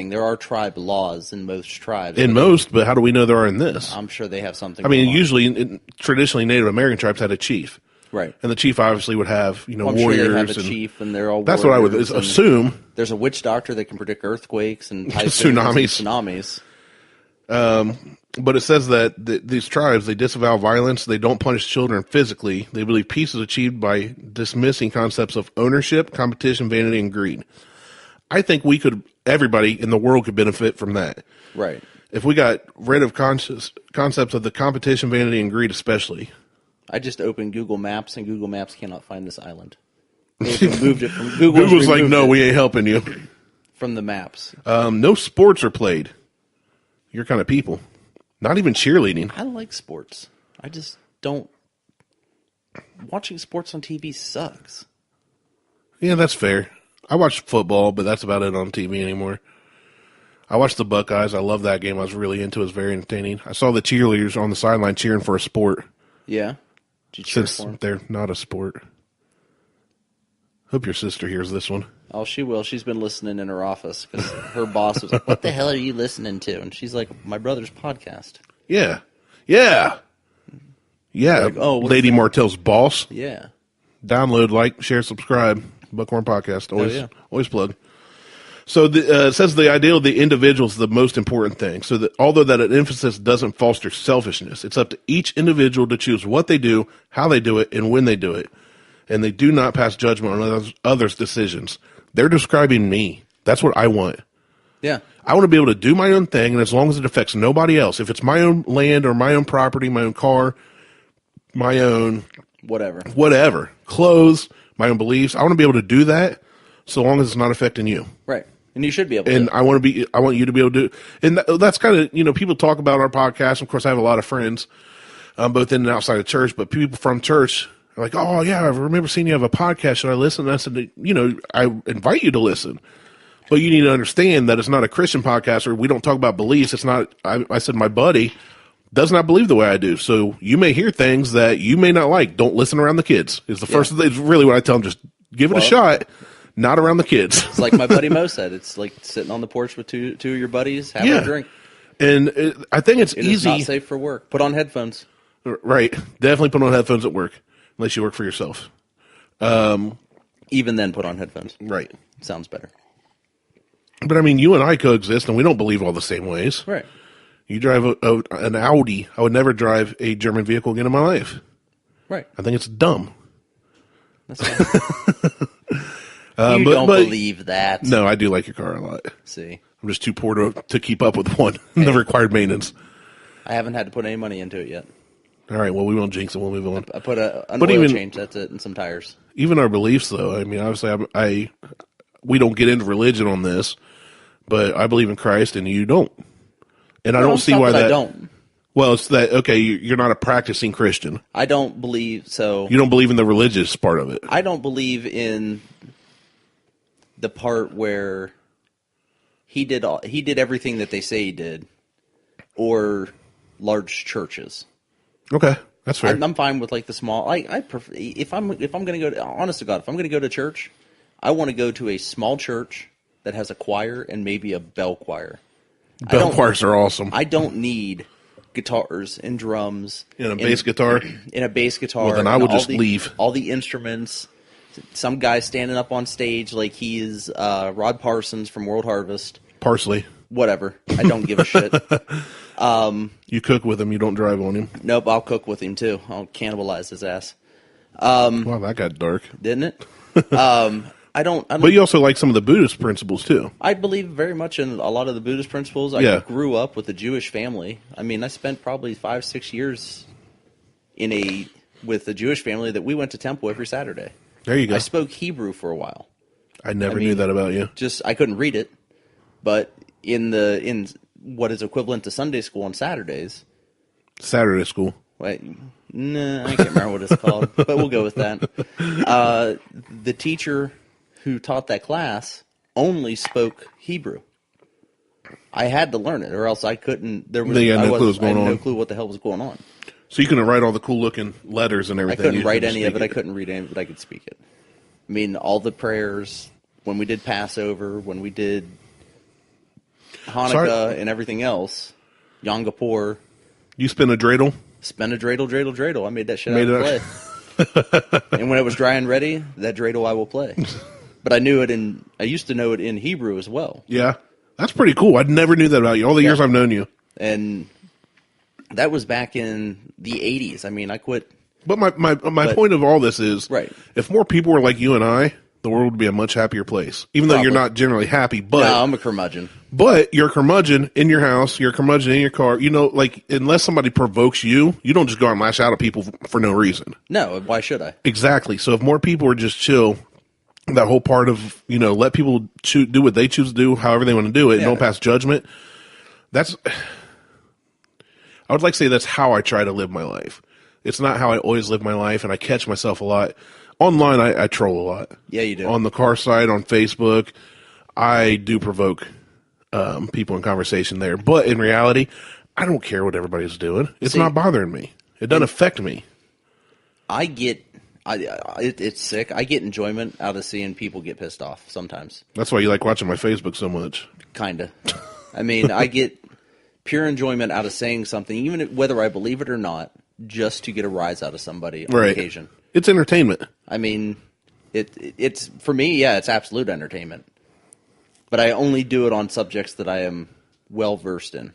A: There are tribe laws in most tribes.
B: But how do we know there are in this?
A: I'm sure they have something.
B: I mean, usually, traditionally, Native American tribes had a chief.
A: Right.
B: And the chief obviously would have,
A: I'm
B: warriors.
A: Sure they have a chief, and they're all
B: that's what I would assume.
A: There's a witch doctor that can predict earthquakes and
B: tsunamis. But it says that these tribes, they disavow violence. They don't punish children physically. They believe peace is achieved by dismissing concepts of ownership, competition, vanity, and greed. I think everybody in the world could benefit from that.
A: Right.
B: If we got rid of concepts of the competition, vanity, and greed especially.
A: I just opened Google Maps, and Google Maps cannot find this island. They've removed it from Google.
B: Google's like, no, we ain't helping you.
A: From the maps.
B: No sports are played. Your kind of people. Not even cheerleading.
A: I like sports. I just don't. Watching sports on TV sucks.
B: Yeah, that's fair. I watch football, but that's about it on TV anymore. I watched the Buckeyes. I love that game. I was really into it. It was very entertaining. I saw the cheerleaders on the sideline cheering for a sport.
A: Yeah? Did you cheer
B: Since
A: for them?
B: they're not a sport. Hope your sister hears this one.
A: Oh, she will. She's been listening in her office because her boss was like, what the hell are you listening to? And she's like, my brother's podcast.
B: Yeah. Yeah. Yeah.
A: Like,
B: Lady Martelle's boss.
A: Yeah.
B: Download, like, share, subscribe. Buckhorn podcast. Always plug. So it says the ideal of the individual is the most important thing. So that although that an emphasis doesn't foster selfishness, it's up to each individual to choose what they do, how they do it, and when they do it. And they do not pass judgment on others' decisions. They're describing me. That's what I want.
A: Yeah.
B: I want to be able to do my own thing, and as long as it affects nobody else, if it's my own land or my own property, my own car, my own whatever, clothes, my own beliefs, I want to be able to do that so long as it's not affecting you.
A: Right. And you should be able
B: and
A: to.
B: I want you to be able to do, and that's kind of, people talk about our podcast. Of course, I have a lot of friends, both in and outside of church, but people from church are like, oh yeah, I remember seeing you have a podcast. Should I listen? And I said, I invite you to listen. But you need to understand that it's not a Christian podcast, or we don't talk about beliefs. It's not. I said my buddy does not believe the way I do, so you may hear things that you may not like. Don't listen around the kids. Is the first. It's really what I tell them. Just give it a shot. Not around the kids.
A: It's like my buddy Mo said. It's like sitting on the porch with two of your buddies, having a drink.
B: And I think it's easy.
A: It's not safe for work. Put on headphones.
B: Right. Definitely put on headphones at work, unless you work for yourself.
A: Even then, put on headphones.
B: Right.
A: Sounds better.
B: But I mean, you and I coexist, and we don't believe all the same ways.
A: Right.
B: You drive an Audi. I would never drive a German vehicle again in my life.
A: Right.
B: I think it's dumb.
A: That's fine. You don't believe that.
B: No, I do like your car a lot.
A: See.
B: I'm just too poor to keep up with one. The required maintenance.
A: I haven't had to put any money into it yet.
B: All right, well, we won't jinx it. We'll move on.
A: I put an oil change, that's it, and some tires.
B: Even our beliefs, though. I mean, obviously, we don't get into religion on this, but I believe in Christ, and you don't. And I don't see why that. I don't. Well, it's that, okay, you're not a practicing Christian.
A: I don't believe so.
B: You don't believe in the religious part of it.
A: I don't believe in the part where he did everything that they say he did, or large churches.
B: Okay, that's fair.
A: I'm fine with like the small. I prefer, if I'm going to go to, honest to God, if I'm going to go to church, I want to go to a small church that has a choir and maybe a bell choir.
B: Bell choirs are awesome.
A: I don't need guitars and drums
B: and a bass guitar.
A: In a bass guitar.
B: Well, then I would just leave.
A: All the instruments. Some guy standing up on stage like he's Rod Parsons from World Harvest.
B: Parsley.
A: Whatever. I don't give a shit.
B: You cook with him. You don't drive on him.
A: Nope, I'll cook with him too. I'll cannibalize his ass.
B: Wow, that got dark.
A: Didn't it? I don't.
B: But you also like some of the Buddhist principles too.
A: I believe very much in a lot of the Buddhist principles. I grew up with a Jewish family. I mean, I spent probably 5-6 years with a Jewish family that we went to temple every Saturday.
B: There you go.
A: I spoke Hebrew for a while.
B: I never knew that about you.
A: Just I couldn't read it, but in what is equivalent to Sunday school on Saturdays.
B: Saturday school.
A: Wait, no, I can't remember what it's called, but we'll go with that. The teacher who taught that class only spoke Hebrew. I had to learn it, or else I couldn't. I had no clue what the hell was going on.
B: So you couldn't write all the cool looking letters and everything.
A: I couldn't write any of it. I couldn't read any of it. I could speak it. I mean, all the prayers when we did Passover, when we did Hanukkah and everything else, Yom Kippur.
B: You spin a dreidel?
A: Spin a dreidel, dreidel, dreidel. I made that shit out of play. And when it was dry and ready, that dreidel I will play. But I used to know it in Hebrew as well.
B: Yeah. That's pretty cool. I never knew that about you. All the years I've known you.
A: And that was back in the 80s. I mean, I quit.
B: But my point of all this is, if more people were like you and I, the world would be a much happier place. Even though you're not generally happy. But
A: no, I'm a curmudgeon.
B: But you're a curmudgeon in your house. You're a curmudgeon in your car. Unless somebody provokes you, you don't just go and lash out at people for no reason.
A: No, why should I?
B: Exactly. So if more people were just chill, that whole part of, let people do what they choose to do, however they want to do it, and don't pass judgment. I would like to say that's how I try to live my life. It's not how I always live my life, and I catch myself a lot. Online, I troll a lot.
A: Yeah, you do.
B: On the car side, on Facebook, I do provoke people in conversation there. But in reality, I don't care what everybody's doing. It's not bothering me. It doesn't affect me.
A: It's sick. I get enjoyment out of seeing people get pissed off sometimes.
B: That's why you like watching my Facebook so much.
A: Kinda. I mean, I get pure enjoyment out of saying something, even whether I believe it or not, just to get a rise out of somebody on occasion.
B: It's entertainment.
A: I mean, it's for me, it's absolute entertainment. But I only do it on subjects that I am well versed in.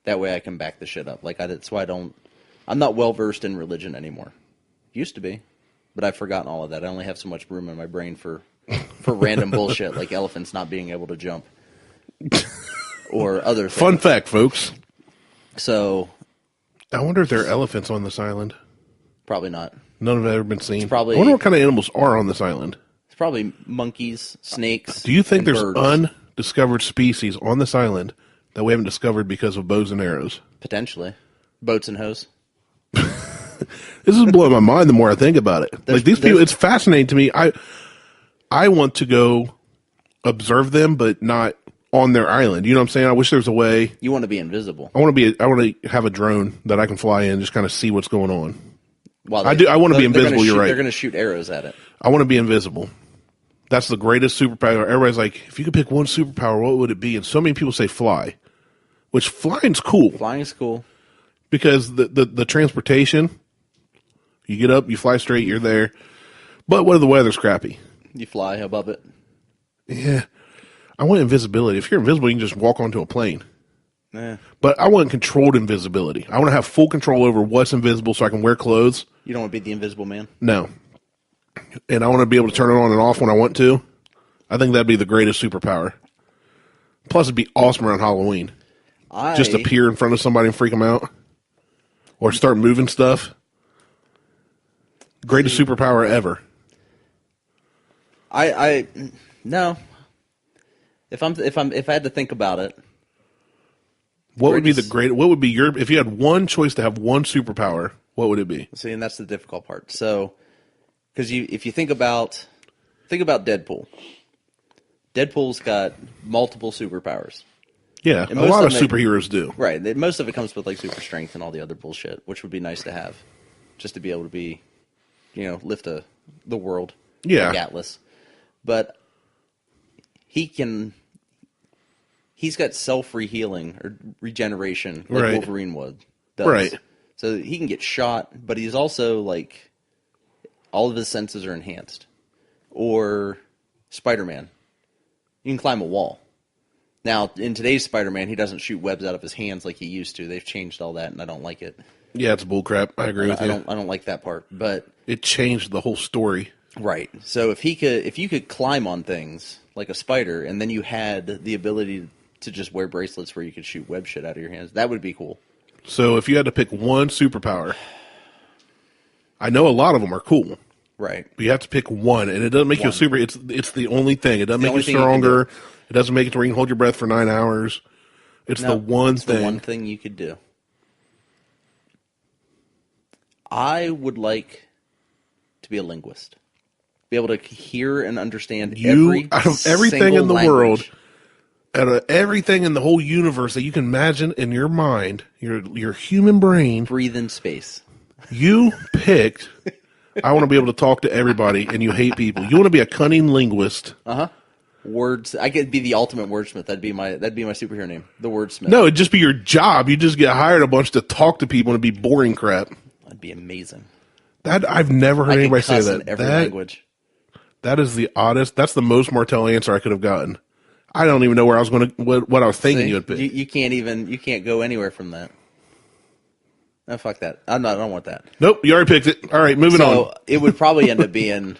A: That way I can back the shit up. That's why I'm not well versed in religion anymore. Used to be, but I've forgotten all of that. I only have so much room in my brain for random bullshit like elephants not being able to jump. or other things.
B: Fun fact, folks.
A: So,
B: I wonder if there are elephants on this island.
A: probably not.
B: None have ever been seen.
A: probably-
B: I wonder what kind of animals are on this island.
A: It's probably monkeys, snakes.
B: Do you think
A: and
B: there's
A: birds.
B: undiscovered species on this island that we haven't discovered because of bows and arrows?
A: Potentially boats and hoes?
B: This is blowing my mind the more I think about it. Like these people, it's fascinating to me. I want to go observe them, but not on their island. You know what I'm saying? I wish there was a way.
A: You want to be invisible.
B: I want to have a drone that I can fly in, just kind of see what's going on.
A: While
B: I do. I want to be invisible. You're right.
A: They're going to shoot arrows at it.
B: I want to be invisible. That's the greatest superpower. Everybody's like, if you could pick one superpower, what would it be? And so many people say fly, which flying's cool.
A: Flying is cool
B: because the transportation. You get up, you fly straight, you're there. But what if the weather's crappy?
A: You fly above it.
B: Yeah. I want invisibility. If you're invisible, you can just walk onto a plane.
A: Yeah.
B: But I want controlled invisibility. I want to have full control over what's invisible so I can wear clothes.
A: You don't want to be the invisible man?
B: No. And I want to be able to turn it on and off when I want to. I think that'd be the greatest superpower. Plus, it'd be awesome around Halloween. Just appear in front of somebody and freak them out. Or start moving stuff. Greatest superpower ever.
A: No. If I had to think about it,
B: what would be your, if you had one choice to have one superpower, what would it be?
A: See, and that's the difficult part. So, because if you think about Deadpool. Deadpool's got multiple superpowers.
B: Yeah, a lot of superheroes do.
A: Right. Most of it comes with like super strength and all the other bullshit, which would be nice to have, just to be able to be, lift the world.
B: Yeah.
A: Like Atlas. But he's got self-healing or regeneration like
B: right.
A: Wolverine does.
B: Right.
A: So he can get shot, but he's also like, all of his senses are enhanced. Or Spider-Man. You can climb a wall. Now, in today's Spider-Man, he doesn't shoot webs out of his hands like he used to. They've changed all that, and I don't like it.
B: Yeah, it's bullcrap. I agree with you.
A: I don't like that part, but
B: it changed the whole story.
A: Right. So if you could climb on things like a spider, and then you had the ability to just wear bracelets where you could shoot web shit out of your hands, that would be cool.
B: So if you had to pick one superpower, I know a lot of them are cool.
A: Right.
B: But you have to pick one, and it doesn't make you a super. It's the only thing. It doesn't make you stronger. It doesn't make it to where you can hold your breath for 9 hours. It's the one thing.
A: The one thing you could do. I would like to be a linguist. Be able to hear and understand
B: out of everything in the world, out of everything in the whole universe that you can imagine in your mind, your human brain.
A: Breathe in space.
B: You picked, I want to be able to talk to everybody, and you hate people. You want to be a cunning linguist.
A: Uh-huh. Words. I could be the ultimate wordsmith. That'd be my superhero name. The wordsmith.
B: No, it'd just be your job. You just get hired a bunch to talk to people and it'd be boring crap.
A: That'd be amazing.
B: That I've never heard anybody say that.
A: In every language.
B: That is the oddest. That's the most Martelle answer I could have gotten. I don't even know where I was going to. What I was thinking you would pick.
A: You can't go anywhere from that. No, fuck that. I don't want that.
B: Nope, you already picked it. All right, moving on.
A: So it would probably end up being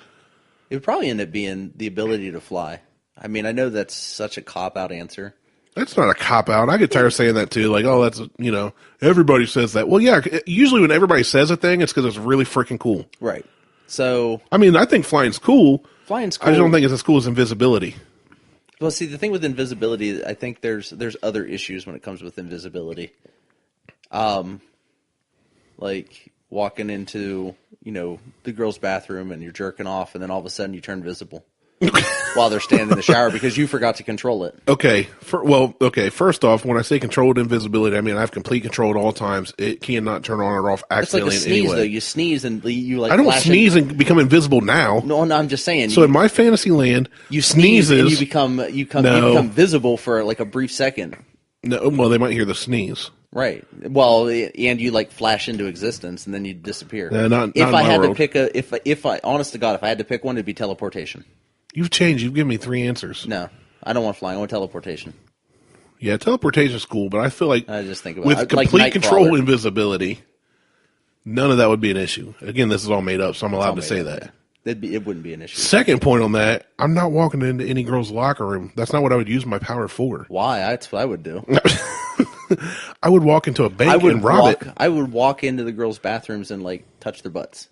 A: the ability to fly. I mean, I know that's such a cop-out answer.
B: That's not a cop-out. I get tired of saying that, too. Like, oh, that's, everybody says that. Well, yeah, usually when everybody says a thing, it's because it's really freaking cool.
A: Right. So...
B: I mean, I think flying's cool.
A: Flying's cool.
B: I just don't think it's as cool as invisibility.
A: Well, see, the thing with invisibility, I think there's other issues when it comes with invisibility. Like walking into, the girl's bathroom and you're jerking off, and then all of a sudden you turn visible. While they're standing in the shower because you forgot to control it.
B: Okay. First off, when I say controlled invisibility, I mean I have complete control at all times. It cannot turn on or off accidentally
A: it's like a sneeze,
B: in any way.
A: though. You sneeze and you like.
B: I don't sneeze and become invisible now.
A: No, I'm just saying.
B: So in my fantasy land,
A: you sneeze and you become visible for like a brief second.
B: No, well they might hear the sneeze.
A: Right. Well, and you like flash into existence and then you disappear.
B: If I had
A: to pick one, it'd be teleportation.
B: You've changed. You've given me 3 answers.
A: No, I don't want flying. I want teleportation.
B: Yeah, teleportation's cool, but I feel like
A: I just think about
B: with complete control invisibility, none of that would be an issue. Again, this is all made up, so I'm allowed to say that.
A: It wouldn't be an issue.
B: Second point on that, I'm not walking into any girl's locker room. That's not what I would use my power for.
A: Why? That's what I would do.
B: I would walk into a bank and rob it.
A: I would walk into the girls' bathrooms and like touch their butts.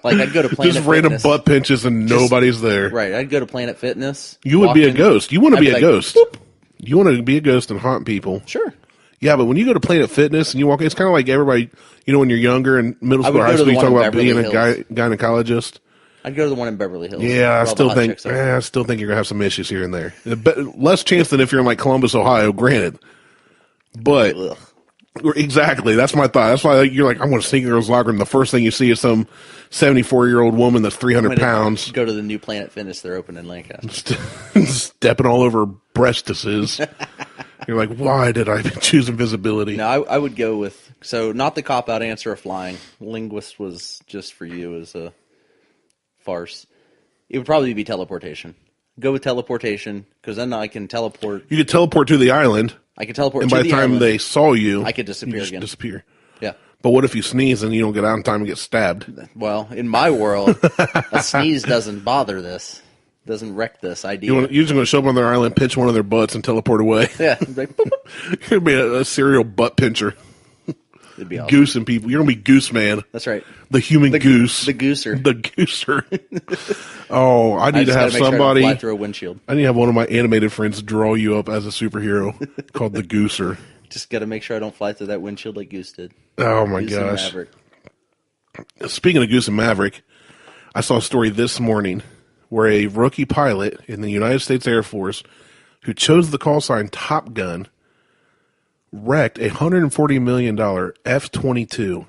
A: Like I'd go to Planet
B: Just random
A: Fitness.
B: butt pinches and nobody's there.
A: Right. I'd go to Planet Fitness.
B: You would be a ghost. You want to be a ghost.
A: Boop.
B: You want to be a ghost and haunt people.
A: Sure.
B: Yeah, but when you go to Planet Fitness and you walk in, it's kind of like everybody, when you're younger in middle school or high school, you talk about being a gynecologist.
A: I'd go to the one in Beverly Hills.
B: Yeah, I still think you're going to have some issues here and there. Less chance than if you're in like Columbus, Ohio, granted. But
A: Ugh.
B: Exactly, that's my thought. That's why you're like, I want to sneak in a girl's locker room. The first thing you see is some 74-year-old woman that's 300 pounds.
A: Go to the new Planet Fitness they're opening in Lancaster.
B: Stepping all over breastises. You're like, why did I choose invisibility?
A: No, I would go with, not the cop-out answer of flying. Linguist was just for you as a farce. It would probably be teleportation. Go with teleportation, because then I can teleport.
B: You could teleport to the island.
A: I could teleport
B: and
A: to the
B: by the time they saw you,
A: I could disappear again.
B: Disappear.
A: Yeah.
B: But what if you sneeze and you don't get out in time and get stabbed?
A: Well, in my world, a sneeze doesn't bother this. Doesn't wreck this idea.
B: You're just going to show up on their island, pinch one of their butts, and teleport away.
A: Yeah. Like, boop, boop.
B: You're going to be a serial butt pincher.
A: It'd be awesome.
B: Goosing people. You're going to be Goose Man.
A: That's right.
B: The human goose.
A: The gooser.
B: The gooser. Oh, I need to have somebody.
A: Sure I don't fly through a windshield.
B: I need to have one of my animated friends draw you up as a superhero called the Gooser.
A: Just got to make sure I don't fly through that windshield like Goose did.
B: Oh, my gosh.
A: Maverick.
B: Speaking of Goose and Maverick, I saw a story this morning where a rookie pilot in the United States Air Force who chose the call sign Top Gun wrecked a $140 million F-22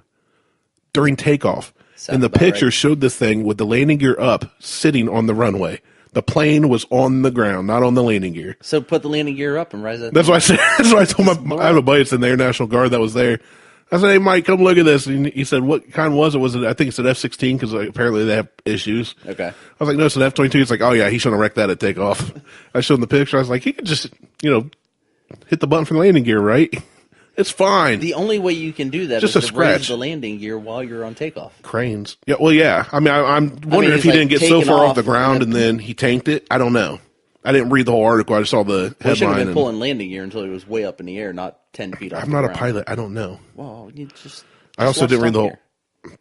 B: during takeoff.
A: Sounds
B: and the
A: about
B: picture
A: right.
B: showed this thing with the landing gear up, sitting on the runway. The plane was on the ground, not on the landing gear.
A: So put the landing gear up and rise that.
B: That's what I said. That's what I told I have a buddy that's in the Air National Guard that was there. I said, hey, Mike, come look at this. And he said, what kind was it? Was it? I think it's an F-16 because apparently they have issues.
A: Okay.
B: I was like, no, it's an F-22. He's like, oh, yeah, he shouldn't have wrecked that at takeoff. I showed him the picture. I was like, he could just, hit the button for the landing gear, right? It's fine.
A: The only way you can do that
B: just
A: is
B: a
A: to
B: scratch.
A: raise the landing gear while you're on takeoff.
B: Cranes. Yeah, well, yeah. I mean, I'm wondering if he didn't get so far off the ground and then he tanked it. I don't know. I didn't read the whole article. I just saw the headline.
A: He should have been pulling landing gear until he was way up in the air, not 10 feet off
B: I'm
A: the
B: not
A: ground.
B: a pilot. I don't know.
A: Well, you just
B: I also didn't read the whole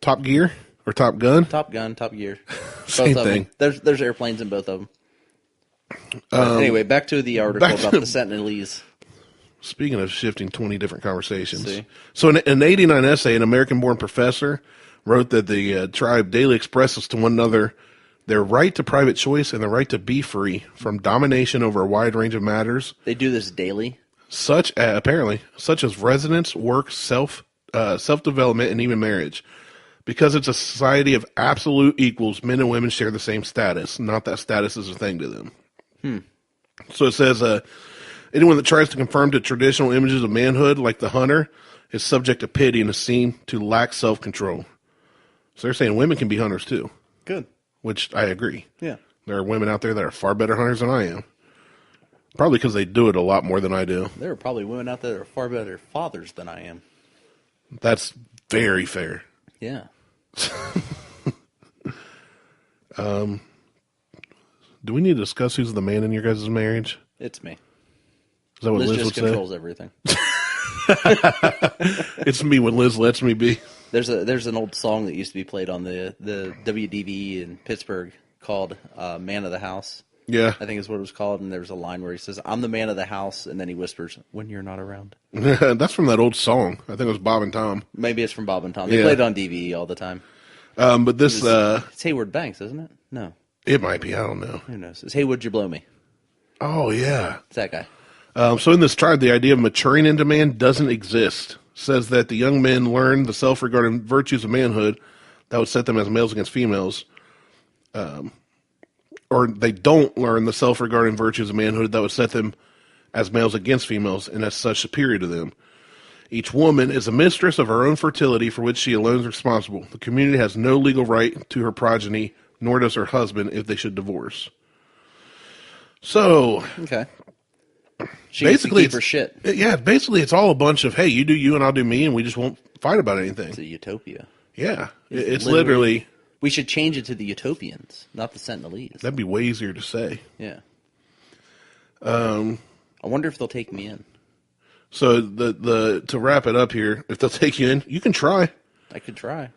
B: Top Gear or Top Gun.
A: Top Gun, Top Gear.
B: Same
A: both
B: thing.
A: Of them. There's airplanes in both of them. Anyway, back to the article about the Sentinelese.
B: Speaking of shifting 20 different conversations.
A: See?
B: So in an 89 essay, an American-born professor wrote that the tribe daily expresses to one another their right to private choice and the right to be free from domination over a wide range of matters.
A: They do this daily?
B: Such as residence, work, self-development, and even marriage. Because it's a society of absolute equals, men and women share the same status. Not that status is a thing to them. So it says, anyone that tries to conform to traditional images of manhood, like the hunter, is subject to pity and is seen to lack self-control. So they're saying women can be hunters too.
A: Good.
B: Which I agree.
A: Yeah.
B: There are women out there that are far better hunters than I am. Probably because they do it a lot more than I do.
A: There are probably women out there that are far better fathers than I am.
B: That's very fair.
A: Yeah.
B: Do we need to discuss who's the man in your guys' marriage?
A: It's me.
B: Is that what
A: Liz
B: Liz
A: just
B: would
A: controls
B: say?
A: everything.
B: It's me when Liz lets me be.
A: There's an old song that used to be played on the WDV in Pittsburgh called Man of the House.
B: Yeah.
A: I think is what it was called, and there's a line where he says, I'm the man of the house, and then he whispers, when you're not around.
B: That's from that old song. I think it was Bob and Tom.
A: Maybe it's from Bob and Tom. They
B: Yeah.
A: played it on DVE all the time.
B: But this,
A: It's Hayward Banks, isn't it? No.
B: it might be. I don't know.
A: Who knows? It's Hey, Would You Blow Me?
B: Oh, yeah.
A: It's that guy.
B: So in this tribe, the idea of maturing into man doesn't exist. Says that the young men learn the self-regarding virtues of manhood that would set them as males against females. Or they don't learn the self-regarding virtues of manhood that would set them as males against females and as such superior to them. Each woman is a mistress of her own fertility for which she alone is responsible. The community has no legal right to her progeny, nor does her husband if they should divorce. So,
A: Okay. She gets to
B: basically,
A: keep her shit.
B: yeah, basically it's all a bunch of, hey, you do you and I'll do me, and we just won't fight about anything.
A: It's a utopia.
B: Yeah, it's literally
A: We should change it to the Utopians, not the Sentinelese.
B: That'd be way easier to say.
A: Yeah. I wonder if they'll take me in.
B: So to wrap it up here, if they'll take you in, you can try.
A: I could try.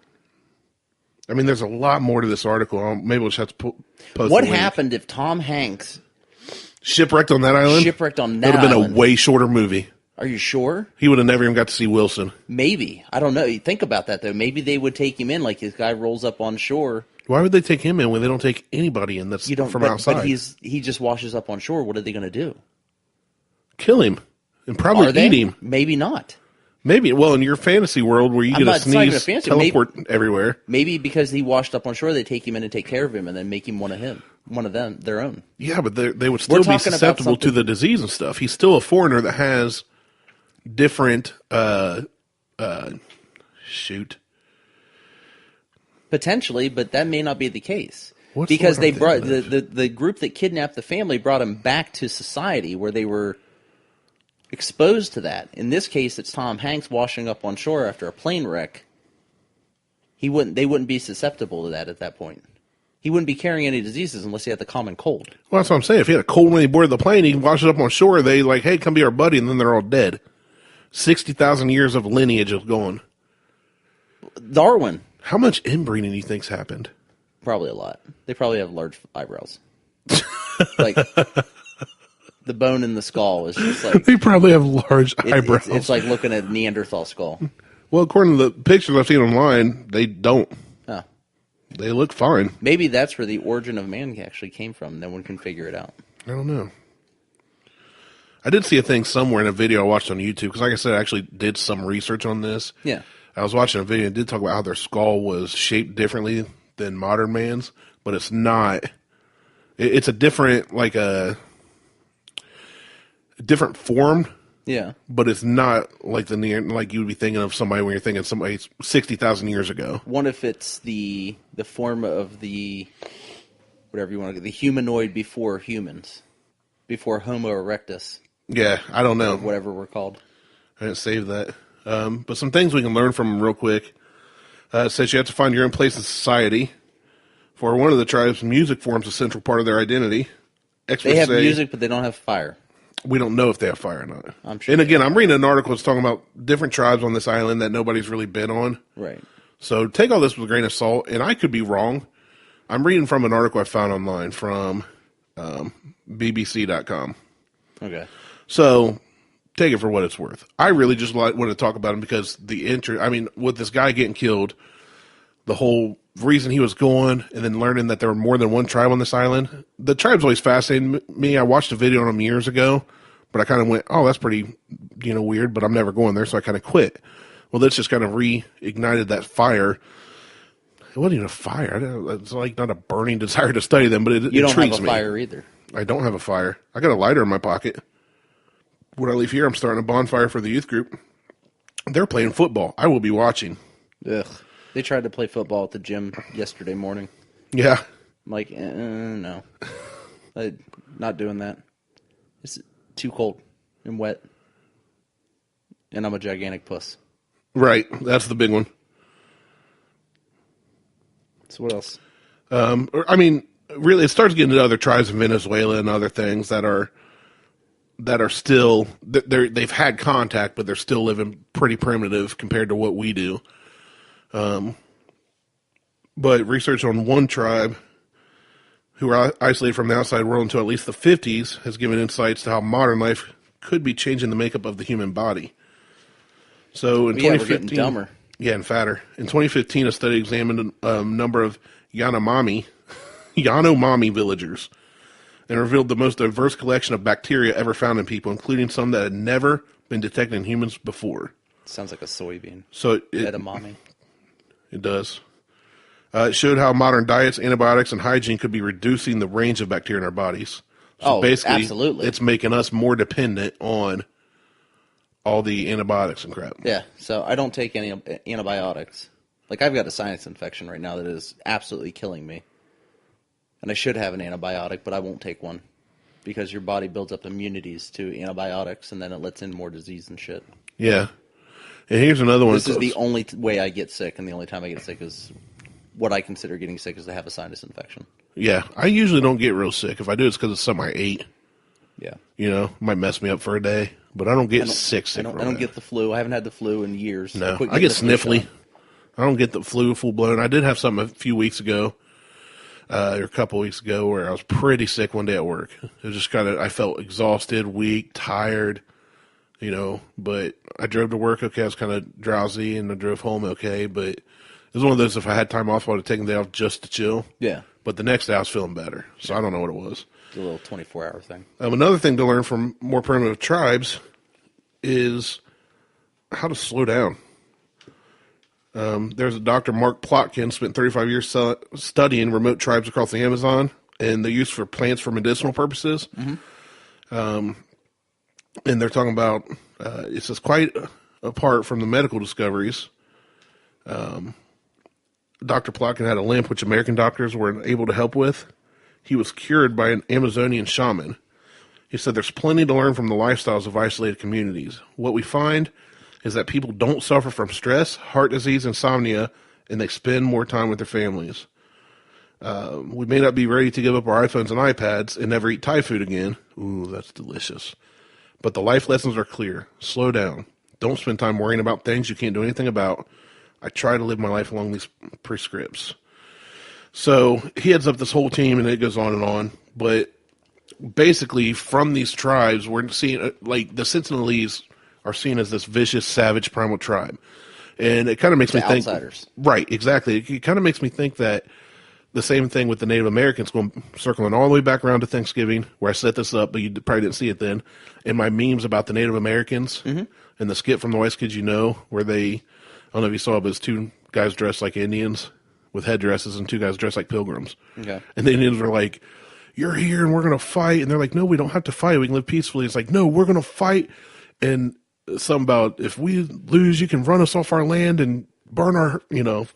B: I mean, there's a lot more to this article. Maybe we'll just have to post.
A: What happened if Tom Hanks
B: shipwrecked on that island?
A: Shipwrecked on that
B: It would have been
A: island.
B: a way shorter movie.
A: Are you sure?
B: He would have never even got to see Wilson.
A: Maybe. I don't know. Think about that, though. Maybe they would take him in, like this guy rolls up on shore.
B: Why would they take him in when they don't take anybody in that's from outside?
A: But he just washes up on shore. What are they going to do?
B: Kill him and probably eat him.
A: Maybe not.
B: Maybe. Well, in your fantasy world where you get a sneeze, teleport everywhere.
A: Maybe because he washed up on shore, they take him in and take care of him and then make him one of them, their own.
B: Yeah, but they would still be susceptible to the disease and stuff. He's still a foreigner that has different
A: Potentially, but that may not be the case. Because they brought the group that kidnapped the family brought him back to society where they were exposed to that. In this case, it's Tom Hanks washing up on shore after a plane wreck. They wouldn't be susceptible to that at that point. He wouldn't be carrying any diseases unless he had the common cold.
B: Well, that's what I'm saying. If he had a cold when he boarded the plane, he washes up on shore. They like, hey, come be our buddy, and then they're all dead. 60,000 years of lineage is gone.
A: Darwin.
B: How much inbreeding do you think's happened?
A: Probably a lot. They probably have large eyebrows. Like the bone in the skull is just like
B: they probably have large eyebrows.
A: It's like looking at a Neanderthal skull.
B: Well, according to the pictures I've seen online, they don't.
A: Oh.
B: They look fine.
A: Maybe that's where the origin of man actually came from. No one can figure it out.
B: I don't know. I did see a thing somewhere in a video I watched on YouTube, because like I said, I actually did some research on this.
A: Yeah.
B: I was watching a video and did talk about how their skull was shaped differently than modern man's, but it's not. It's a different, like a different form.
A: Yeah.
B: But it's not like like you would be thinking of somebody when you're thinking of somebody 60,000 years ago.
A: What if it's the form of the, whatever you want to, the humanoid before humans, before Homo erectus?
B: Yeah, I don't know.
A: Whatever we're called.
B: I didn't save that. But some things we can learn from them real quick. It says you have to find your own place in society. For one of the tribes, music forms a central part of their identity.
A: They have music, but they don't have fire.
B: We don't know if they have fire or not.
A: I'm sure.
B: And again, I'm reading an article that's talking about different tribes on this island that nobody's really been on.
A: Right.
B: So take all this with a grain of salt, and I could be wrong. I'm reading from an article I found online from BBC.com.
A: Okay.
B: So take it for what it's worth. I really just want to talk about him because with this guy getting killed, the whole reason he was going, and then learning that there were more than one tribe on this island. The tribe's always fascinated me. I watched a video on them years ago, but I kind of went, oh, that's pretty, weird, but I'm never going there, so I kind of quit. Well, this just kind of reignited that fire. It wasn't even a fire. It's like not a burning desire to study them, but it intrigues me.
A: You don't have a fire either.
B: I don't have a fire. I got a lighter in my pocket. When I leave here, I'm starting a bonfire for the youth group. They're playing football. I will be watching.
A: Ugh. They tried to play football at the gym yesterday morning.
B: Yeah.
A: I'm like, no. Not doing that. It's too cold and wet. And I'm a gigantic puss.
B: Right. That's the big one.
A: So what else?
B: Really, it starts getting into other tribes in Venezuela and other things that are still, they've had contact, but they're still living pretty primitive compared to what we do. But research on one tribe who are isolated from the outside world until at least the 50s has given insights to how modern life could be changing the makeup of the human body. So in 2015,
A: we're getting dumber.
B: Yeah, and fatter. In 2015, a study examined a number of Yanomami villagers and revealed the most diverse collection of bacteria ever found in people, including some that had never been detected in humans before.
A: Sounds like a soybean.
B: So
A: edamame.
B: It does. It showed how modern diets, antibiotics, and hygiene could be reducing the range of bacteria in our bodies. So basically,
A: absolutely.
B: It's making us more dependent on all the antibiotics and crap.
A: Yeah, so I don't take any antibiotics. Like, I've got a sinus infection right now that is absolutely killing me. And I should have an antibiotic, but I won't take one. Because your body builds up immunities to antibiotics, and then it lets in more disease and shit.
B: Yeah. And here's another one.
A: This is the only way I get sick, and the only time I get sick is what I consider getting sick is to have a sinus infection.
B: Yeah, I usually don't get real sick. If I do, it's because it's something I ate.
A: Yeah.
B: Might mess me up for a day, but I don't get sick.
A: I don't get the flu. I haven't had the flu in years.
B: No, I get sniffly. I don't get the flu full blown. I did have something a few weeks ago, or a couple weeks ago, where I was pretty sick one day at work. It was just I felt exhausted, weak, tired, but I drove to work okay. I was kind of drowsy, and I drove home okay, but it was one of those, if I had time off, I would have taken the day off just to chill.
A: Yeah.
B: But the next day I was feeling better, so I don't know what it was.
A: It's a little 24-hour thing.
B: Another thing to learn from more primitive tribes is how to slow down. There's a Dr. Mark Plotkin, spent 35 years studying remote tribes across the Amazon and the use for plants for medicinal purposes. Mm-hmm. And they're talking about, it says, quite apart from the medical discoveries, Dr. Plotkin had a limp which American doctors weren't able to help with. He was cured by an Amazonian shaman. He said there's plenty to learn from the lifestyles of isolated communities. What we find is that people don't suffer from stress, heart disease, insomnia, and they spend more time with their families. We may not be ready to give up our iPhones and iPads and never eat Thai food again. Ooh, that's delicious. But the life lessons are clear. Slow down. Don't spend time worrying about things you can't do anything about. I try to live my life along these prescripts. So he heads up this whole team, and it goes on and on. But basically, from these tribes, we're seeing, like, the Sentinelese are seen as this vicious, savage, primal tribe. And it kind of makes me think... outsiders. Right, exactly. It kind of makes me think that the same thing with the Native Americans, circling all the way back around to Thanksgiving, where I set this up, but you probably didn't see it then, and my memes about the Native Americans, and the skit from The White Kids You Know, where they, I don't know if you saw it, but it's two guys dressed like Indians with headdresses and two guys dressed like pilgrims. Okay. And the Indians are like, you're here and we're going to fight. And they're like, no, we don't have to fight. We can live peacefully. It's like, no, we're going to fight. And something about, if we lose, you can run us off our land and burn our,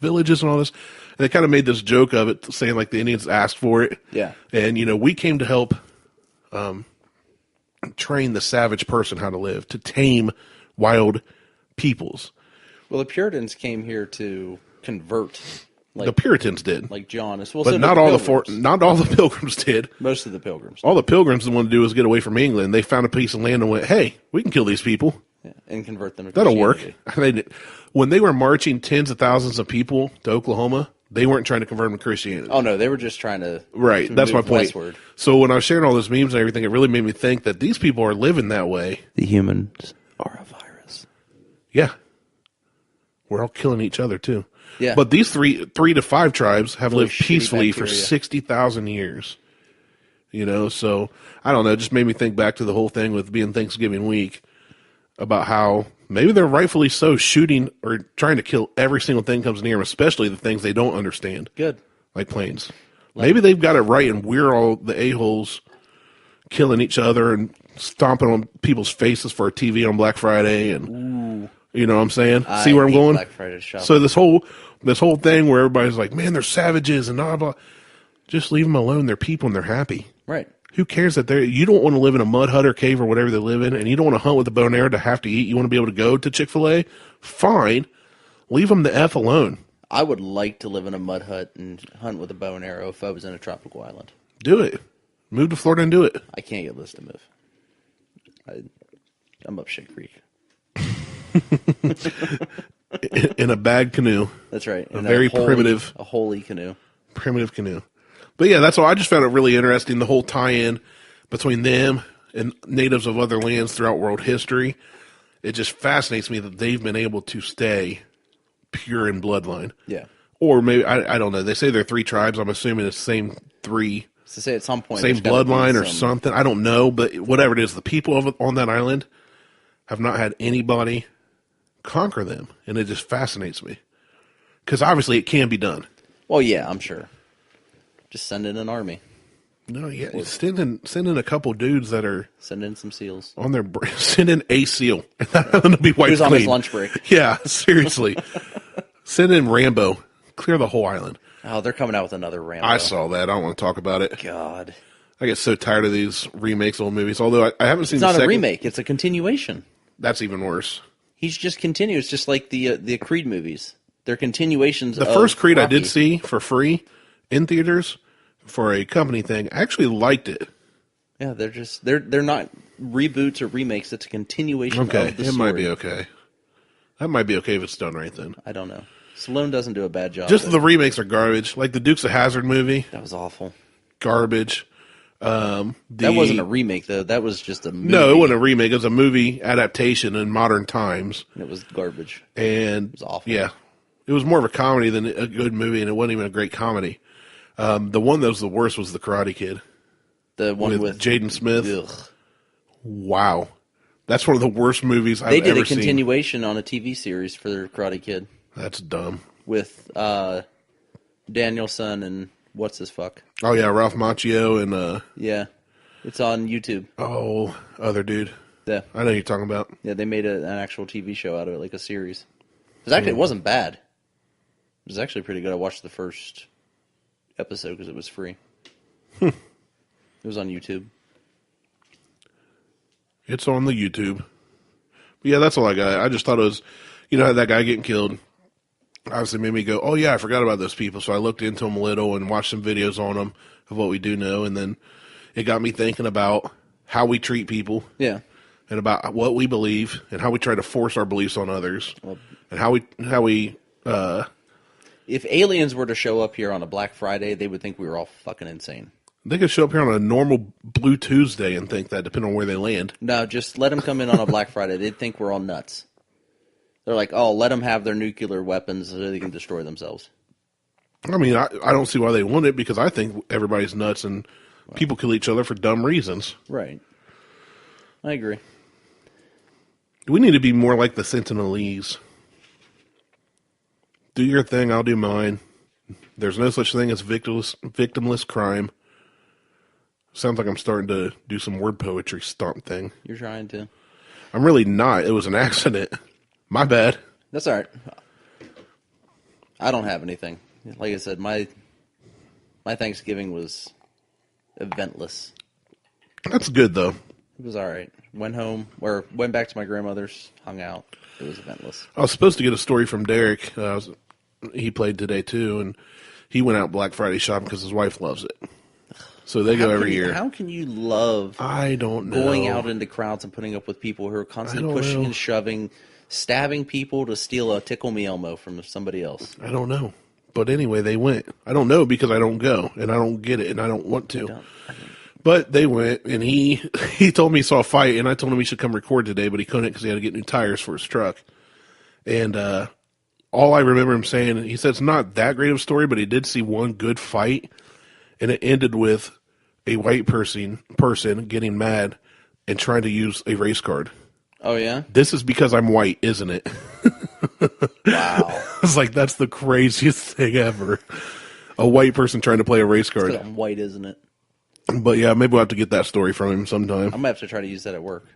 B: villages and all this. And they kind of made this joke of it, saying like the Indians asked for it. Yeah. And, we came to help train the savage person how to live, to tame wild peoples.
A: Well, the Puritans came here to convert.
B: The Puritans did,
A: like John,
B: well, but not all the Pilgrims did.
A: Most of the Pilgrims.
B: All the Pilgrims wanted to do was get away from England. They found a piece of land and went, "Hey, we can kill these people
A: and convert them to
B: That'll work." When they were marching tens of thousands of people to Oklahoma, they weren't trying to convert them to Christianity.
A: Oh no, they were just trying to.
B: Right, that's my point. Westward. So when I was sharing all those memes and everything, it really made me think that these people are living that way.
A: The humans are a virus.
B: Yeah, we're all killing each other too.
A: Yeah.
B: But these three to five tribes have lived peacefully for 60,000 years. So I don't know. It just made me think back to the whole thing with being Thanksgiving week about how maybe they're rightfully so shooting or trying to kill every single thing that comes near them, especially the things they don't understand.
A: Good.
B: Like planes. Maybe they've got it right and we're all the a-holes killing each other and stomping on people's faces for a TV on Black Friday and... Ooh. You know what I'm saying? See where I'm going?
A: Black Friday shopping.
B: So this whole thing where everybody's like, man, they're savages and blah, blah. Just leave them alone. They're people and they're happy.
A: Right.
B: Who cares that you don't want to live in a mud hut or cave or whatever they live in, and you don't want to hunt with a bow and arrow to have to eat. You want to be able to go to Chick-fil-A? Fine. Leave them the F alone.
A: I would like to live in a mud hut and hunt with a bow and arrow if I was in a tropical island.
B: Do it. Move to Florida and do it.
A: I can't get Liz to move. I'm up shit creek.
B: In a bag canoe.
A: That's right.
B: A very primitive.
A: A holy canoe.
B: Primitive canoe. But yeah, that's all. I just found it really interesting, the whole tie-in between them and natives of other lands throughout world history. It just fascinates me that they've been able to stay pure in bloodline.
A: Yeah.
B: Or maybe, I don't know. They say they're three tribes. I'm assuming it's the same three.
A: To say at some point.
B: Same bloodline or something. I don't know. But whatever it is, the people on that island have not had anybody conquer them, and it just fascinates me because obviously it can be done.
A: Well, yeah, I'm sure. Just send in an army.
B: No, yeah, send in a couple dudes that are
A: send in some seals
B: on their send in a seal. That'll be wiped
A: Who's on his lunch break?
B: Yeah, seriously. Send in Rambo, clear the whole island.
A: Oh, they're coming out with another Rambo.
B: I saw that. I don't want to talk about it.
A: God,
B: I get so tired of these remakes of old movies. Although I haven't seen.
A: It's not a remake; it's a continuation.
B: That's even worse.
A: He's just continuous, just like the Creed movies. They're continuations.
B: The
A: of
B: first Creed
A: Rocky.
B: I did see for free in theaters for a company thing. I actually liked it.
A: Yeah, they're not reboots or remakes. It's a continuation
B: Okay,
A: of the
B: it
A: story.
B: might be okay. That might be okay if it's done right then.
A: I don't know. Stallone doesn't do a bad job.
B: Just the remakes are garbage. Like the Dukes of Hazzard movie,
A: That was awful.
B: garbage.
A: That wasn't a remake, though. That was just a movie.
B: No, it wasn't a remake. It was a movie adaptation in modern times.
A: And it was garbage.
B: And
A: It was awful.
B: Yeah, it was more of a comedy than a good movie, and it wasn't even a great comedy. The one that was the worst was The Karate Kid.
A: The one with
B: Jaden Smith.
A: Ugh.
B: Wow. That's one of the worst movies I've
A: They did
B: ever
A: a continuation on a TV series for their Karate Kid
B: seen. That's dumb.
A: with Danielson and what's his fuck.
B: Oh, yeah, Ralph Macchio and,
A: Yeah. It's on YouTube.
B: other dude.
A: Yeah.
B: I know who you're talking about.
A: Yeah, they made an actual TV show out of it, like a series. It wasn't bad. It was actually pretty good. I watched the first episode because it was free. It was on YouTube.
B: It's on the YouTube. But yeah, that's all I got. I just thought it was, that guy getting killed obviously made me go, oh, yeah, I forgot about those people. So I looked into them a little and watched some videos on them of what we do know. And then it got me thinking about how we treat people.
A: Yeah.
B: And about what we believe and how we try to force our beliefs on others. And how we
A: If aliens were to show up here on a Black Friday, they would think we were all fucking insane.
B: they could show up here on a normal Blue Tuesday and think that, depending on where they land.
A: No, just let them come in on a Black Friday. They'd think we're all nuts. They're like, oh, let them have their nuclear weapons so they can destroy themselves.
B: I mean, I don't see why they want it because I think everybody's nuts and people kill each other for dumb reasons.
A: Right. I agree.
B: We need to be more like the Sentinelese. Do your thing, I'll do mine. There's no such thing as victimless crime. Sounds like I'm starting to do some word poetry stomp thing.
A: You're trying to.
B: I'm really not. It was an accident. My bad.
A: That's all right. I don't have anything. Like I said, my Thanksgiving was eventless.
B: That's good, though.
A: It was all right. Went home, or went back to my grandmother's, hung out. It was eventless.
B: I was supposed to get a story from Derek. He played today, too, and he went out Black Friday shopping because his wife loves it. So they go every year.
A: How can you love
B: I don't know.
A: going out into crowds and putting up with people who are constantly pushing and shoving, stabbing people to steal a Tickle Me Elmo from somebody else?
B: I don't know. But anyway, they went. I don't know because I don't go, and I don't get it, and I don't want to. But they went, and he told me he saw a fight, and I told him he should come record today, but he couldn't because he had to get new tires for his truck. And all I remember him saying, he said it's not that great of a story, but he did see one good fight, and it ended with a white person getting mad and trying to use a race card.
A: Oh, yeah?
B: This is because I'm white, isn't it?
A: Wow.
B: I was like, that's the craziest thing ever. A white person trying to play a race card.
A: I'm white, isn't it?
B: But yeah, maybe we'll have to get that story from him sometime.
A: I'm going to have to try to use that at work.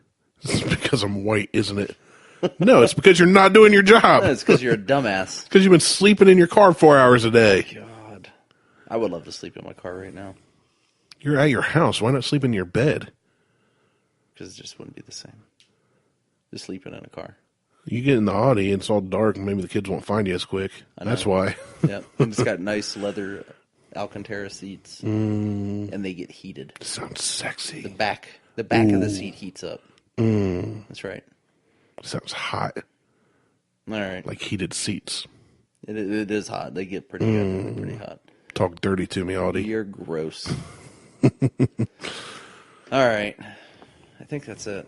B: It's because I'm white, isn't it? No, it's because you're not doing your job.
A: No, it's because you're a dumbass.
B: Because you've been sleeping in your car 4 hours a day.
A: God. I would love to sleep in my car right now.
B: You're at your house. Why not sleep in your bed?
A: Because it just wouldn't be the same. Just sleeping in a car.
B: You get in the Audi and it's all dark and maybe the kids won't find you as quick. That's why.
A: Yeah, and it's got nice leather Alcantara seats, and they get heated.
B: Sounds sexy.
A: The back of the seat heats up. That's right.
B: Sounds hot.
A: All right.
B: Like heated seats.
A: It is hot. They get pretty hot.
B: Talk dirty to me, Audi.
A: You're gross. All right. I think that's it.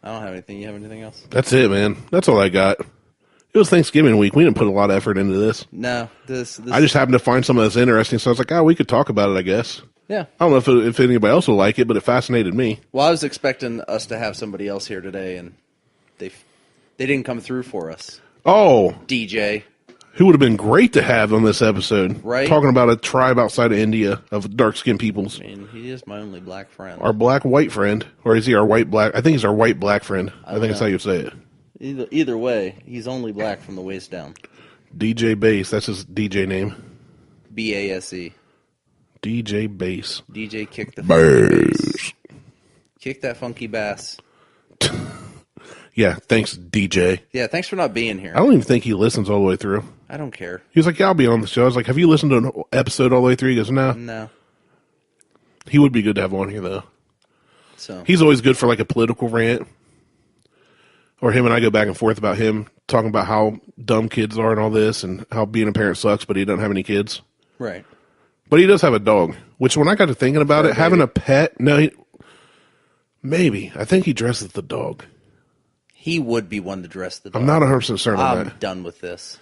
A: I don't have anything. You have anything else?
B: That's it, man. That's all I got. It was Thanksgiving week. We didn't put a lot of effort into this.
A: No. This
B: I just happened to find some of this interesting, so I was like, we could talk about it, I guess.
A: Yeah.
B: I don't know if anybody else will like it, but it fascinated me.
A: Well, I was expecting us to have somebody else here today, and they didn't come through for us.
B: Oh.
A: DJ.
B: Who would have been great to have on this episode.
A: Right.
B: Talking about a tribe outside of India of dark-skinned peoples.
A: I mean, he is my only black friend.
B: Our black-white friend. Or is he our white-black? I think he's our white-black friend. I think that's how you say it.
A: Either way, he's only black from the waist down.
B: DJ Bass. That's his DJ name.
A: BASE.
B: DJ Bass.
A: DJ kick the funky bass. Kick that funky bass.
B: Yeah, thanks, DJ.
A: Yeah, thanks for not being here.
B: I don't even think he listens all the way through.
A: I don't care.
B: He was like, yeah, I'll be on the show. I was like, have you listened to an episode all the way through? He goes, no.
A: No.
B: He would be good to have on here, though.
A: So
B: He's always good for like a political rant. Or him and I go back and forth about him talking about how dumb kids are and all this and how being a parent sucks, but he doesn't have any kids.
A: right.
B: But he does have a dog, which when I got to thinking about it, having
A: maybe.
B: a pet, no, maybe. I think he dresses the dog.
A: He would be one to dress the dog.
B: I'm not 100% certain on
A: I'm
B: that.
A: done with this.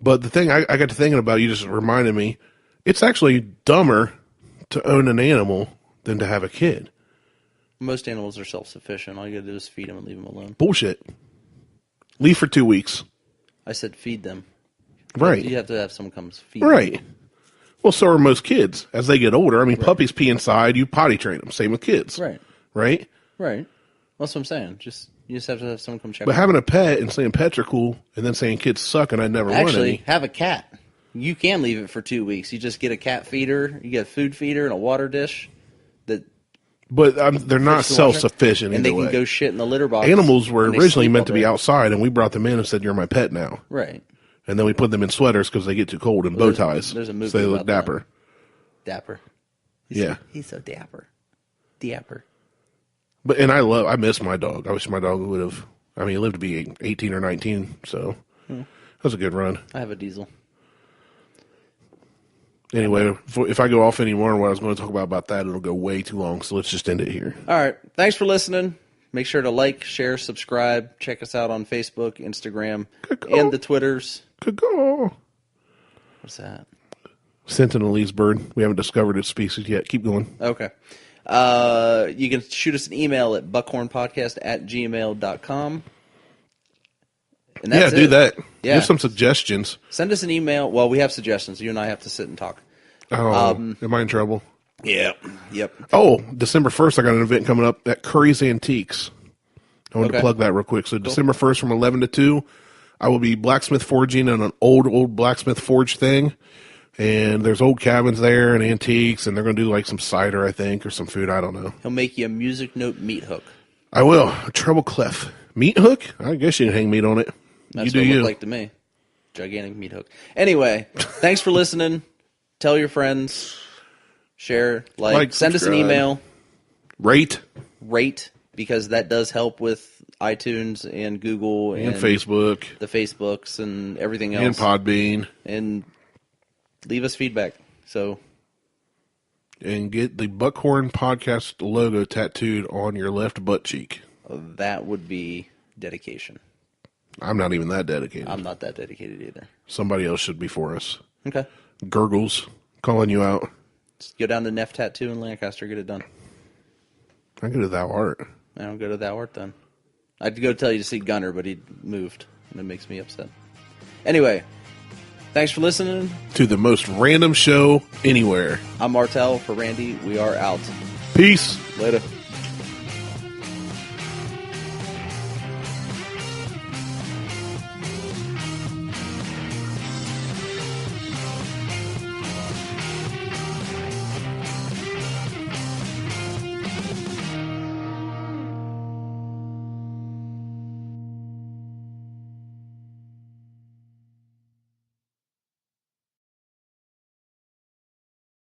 B: But the thing I got to thinking about, you just reminded me, it's actually dumber to own an animal than to have a kid.
A: Most animals are self-sufficient. All you gotta do is feed them and leave them alone.
B: Bullshit. Leave for 2 weeks.
A: I said feed them.
B: Right.
A: You have to have someone come feed them.
B: Right. Well, so are most kids as they get older. I mean, puppies pee inside, you potty train them. Same with kids.
A: Right.
B: Right?
A: Right. That's what I'm saying. You just have to have someone come check
B: But
A: them.
B: having a pet and saying pets are cool and then saying kids suck and I never want
A: Actually,
B: any.
A: have a cat. You can leave it for 2 weeks. You just get a cat feeder, you get a food feeder and a water dish.
B: But they're not
A: Fish to water,
B: self-sufficient
A: and they
B: either
A: can
B: way.
A: go shit in the litter box.
B: Animals were
A: and they
B: originally
A: sleep
B: meant
A: all
B: to be
A: day.
B: outside, and we brought them in and said, you're my pet now.
A: Right.
B: And then we put them in sweaters because they get too cold and bow ties.
A: There's a movie
B: so they look
A: about that.
B: dapper.
A: Dapper.
B: Yeah.
A: He's so dapper. Dapper.
B: But I miss my dog. I wish my dog would have. I mean, he lived to be 18 or 19, so that was a good run.
A: I have a diesel.
B: Anyway, if I go off anymore on what I was going to talk about that, it'll go way too long. So let's just end it here.
A: All right. Thanks for listening. Make sure to like, share, subscribe. Check us out on Facebook, Instagram, and the Twitters.
B: Caw-caw.
A: What's that?
B: Sentinelese bird. We haven't discovered its species yet. Keep going.
A: Okay. You can shoot us an email at buckhornpodcast@gmail.com. And that's
B: do that.
A: Yeah.
B: Give some suggestions.
A: Send us an email. Well, we have suggestions. You and I have to sit and talk.
B: Oh, am I in trouble?
A: Yeah. Yep.
B: Oh, December 1st, I got an event coming up at Curry's Antiques. I wanted to plug that real quick. So December 1st from 11 to 2, I will be blacksmith forging on an old blacksmith forge thing. And there's old cabins there and antiques, and they're going to do like some cider, I think, or some food. I don't know.
A: He'll make you a music note meat hook.
B: I will. A treble clef. Meat hook? I guess you can hang meat on it.
A: That's
B: you do
A: what it
B: you.
A: looked like to me. Gigantic meat hook. Anyway, thanks for listening. Tell your friends. Share. Like send us an
B: subscribe.
A: email.
B: Rate.
A: Because that does help with iTunes and Google
B: And Facebook.
A: the Facebooks and everything else.
B: And Podbean.
A: And leave us feedback. So
B: And get the Buckhorn podcast logo tattooed on your left butt cheek.
A: that would be dedication.
B: I'm not even that dedicated.
A: I'm not that dedicated either.
B: Somebody else should be for us.
A: Okay.
B: Gurgles, calling you out.
A: Just go down to Neff Tattoo in Lancaster, get it done.
B: I go to Thou Art.
A: I don't go to Thou Art then. I'd go tell you to see Gunner, but he moved, and it makes me upset. Anyway, thanks for listening.
B: To the most random show anywhere.
A: I'm Martelle for Randy. We are out.
B: Peace.
A: Later.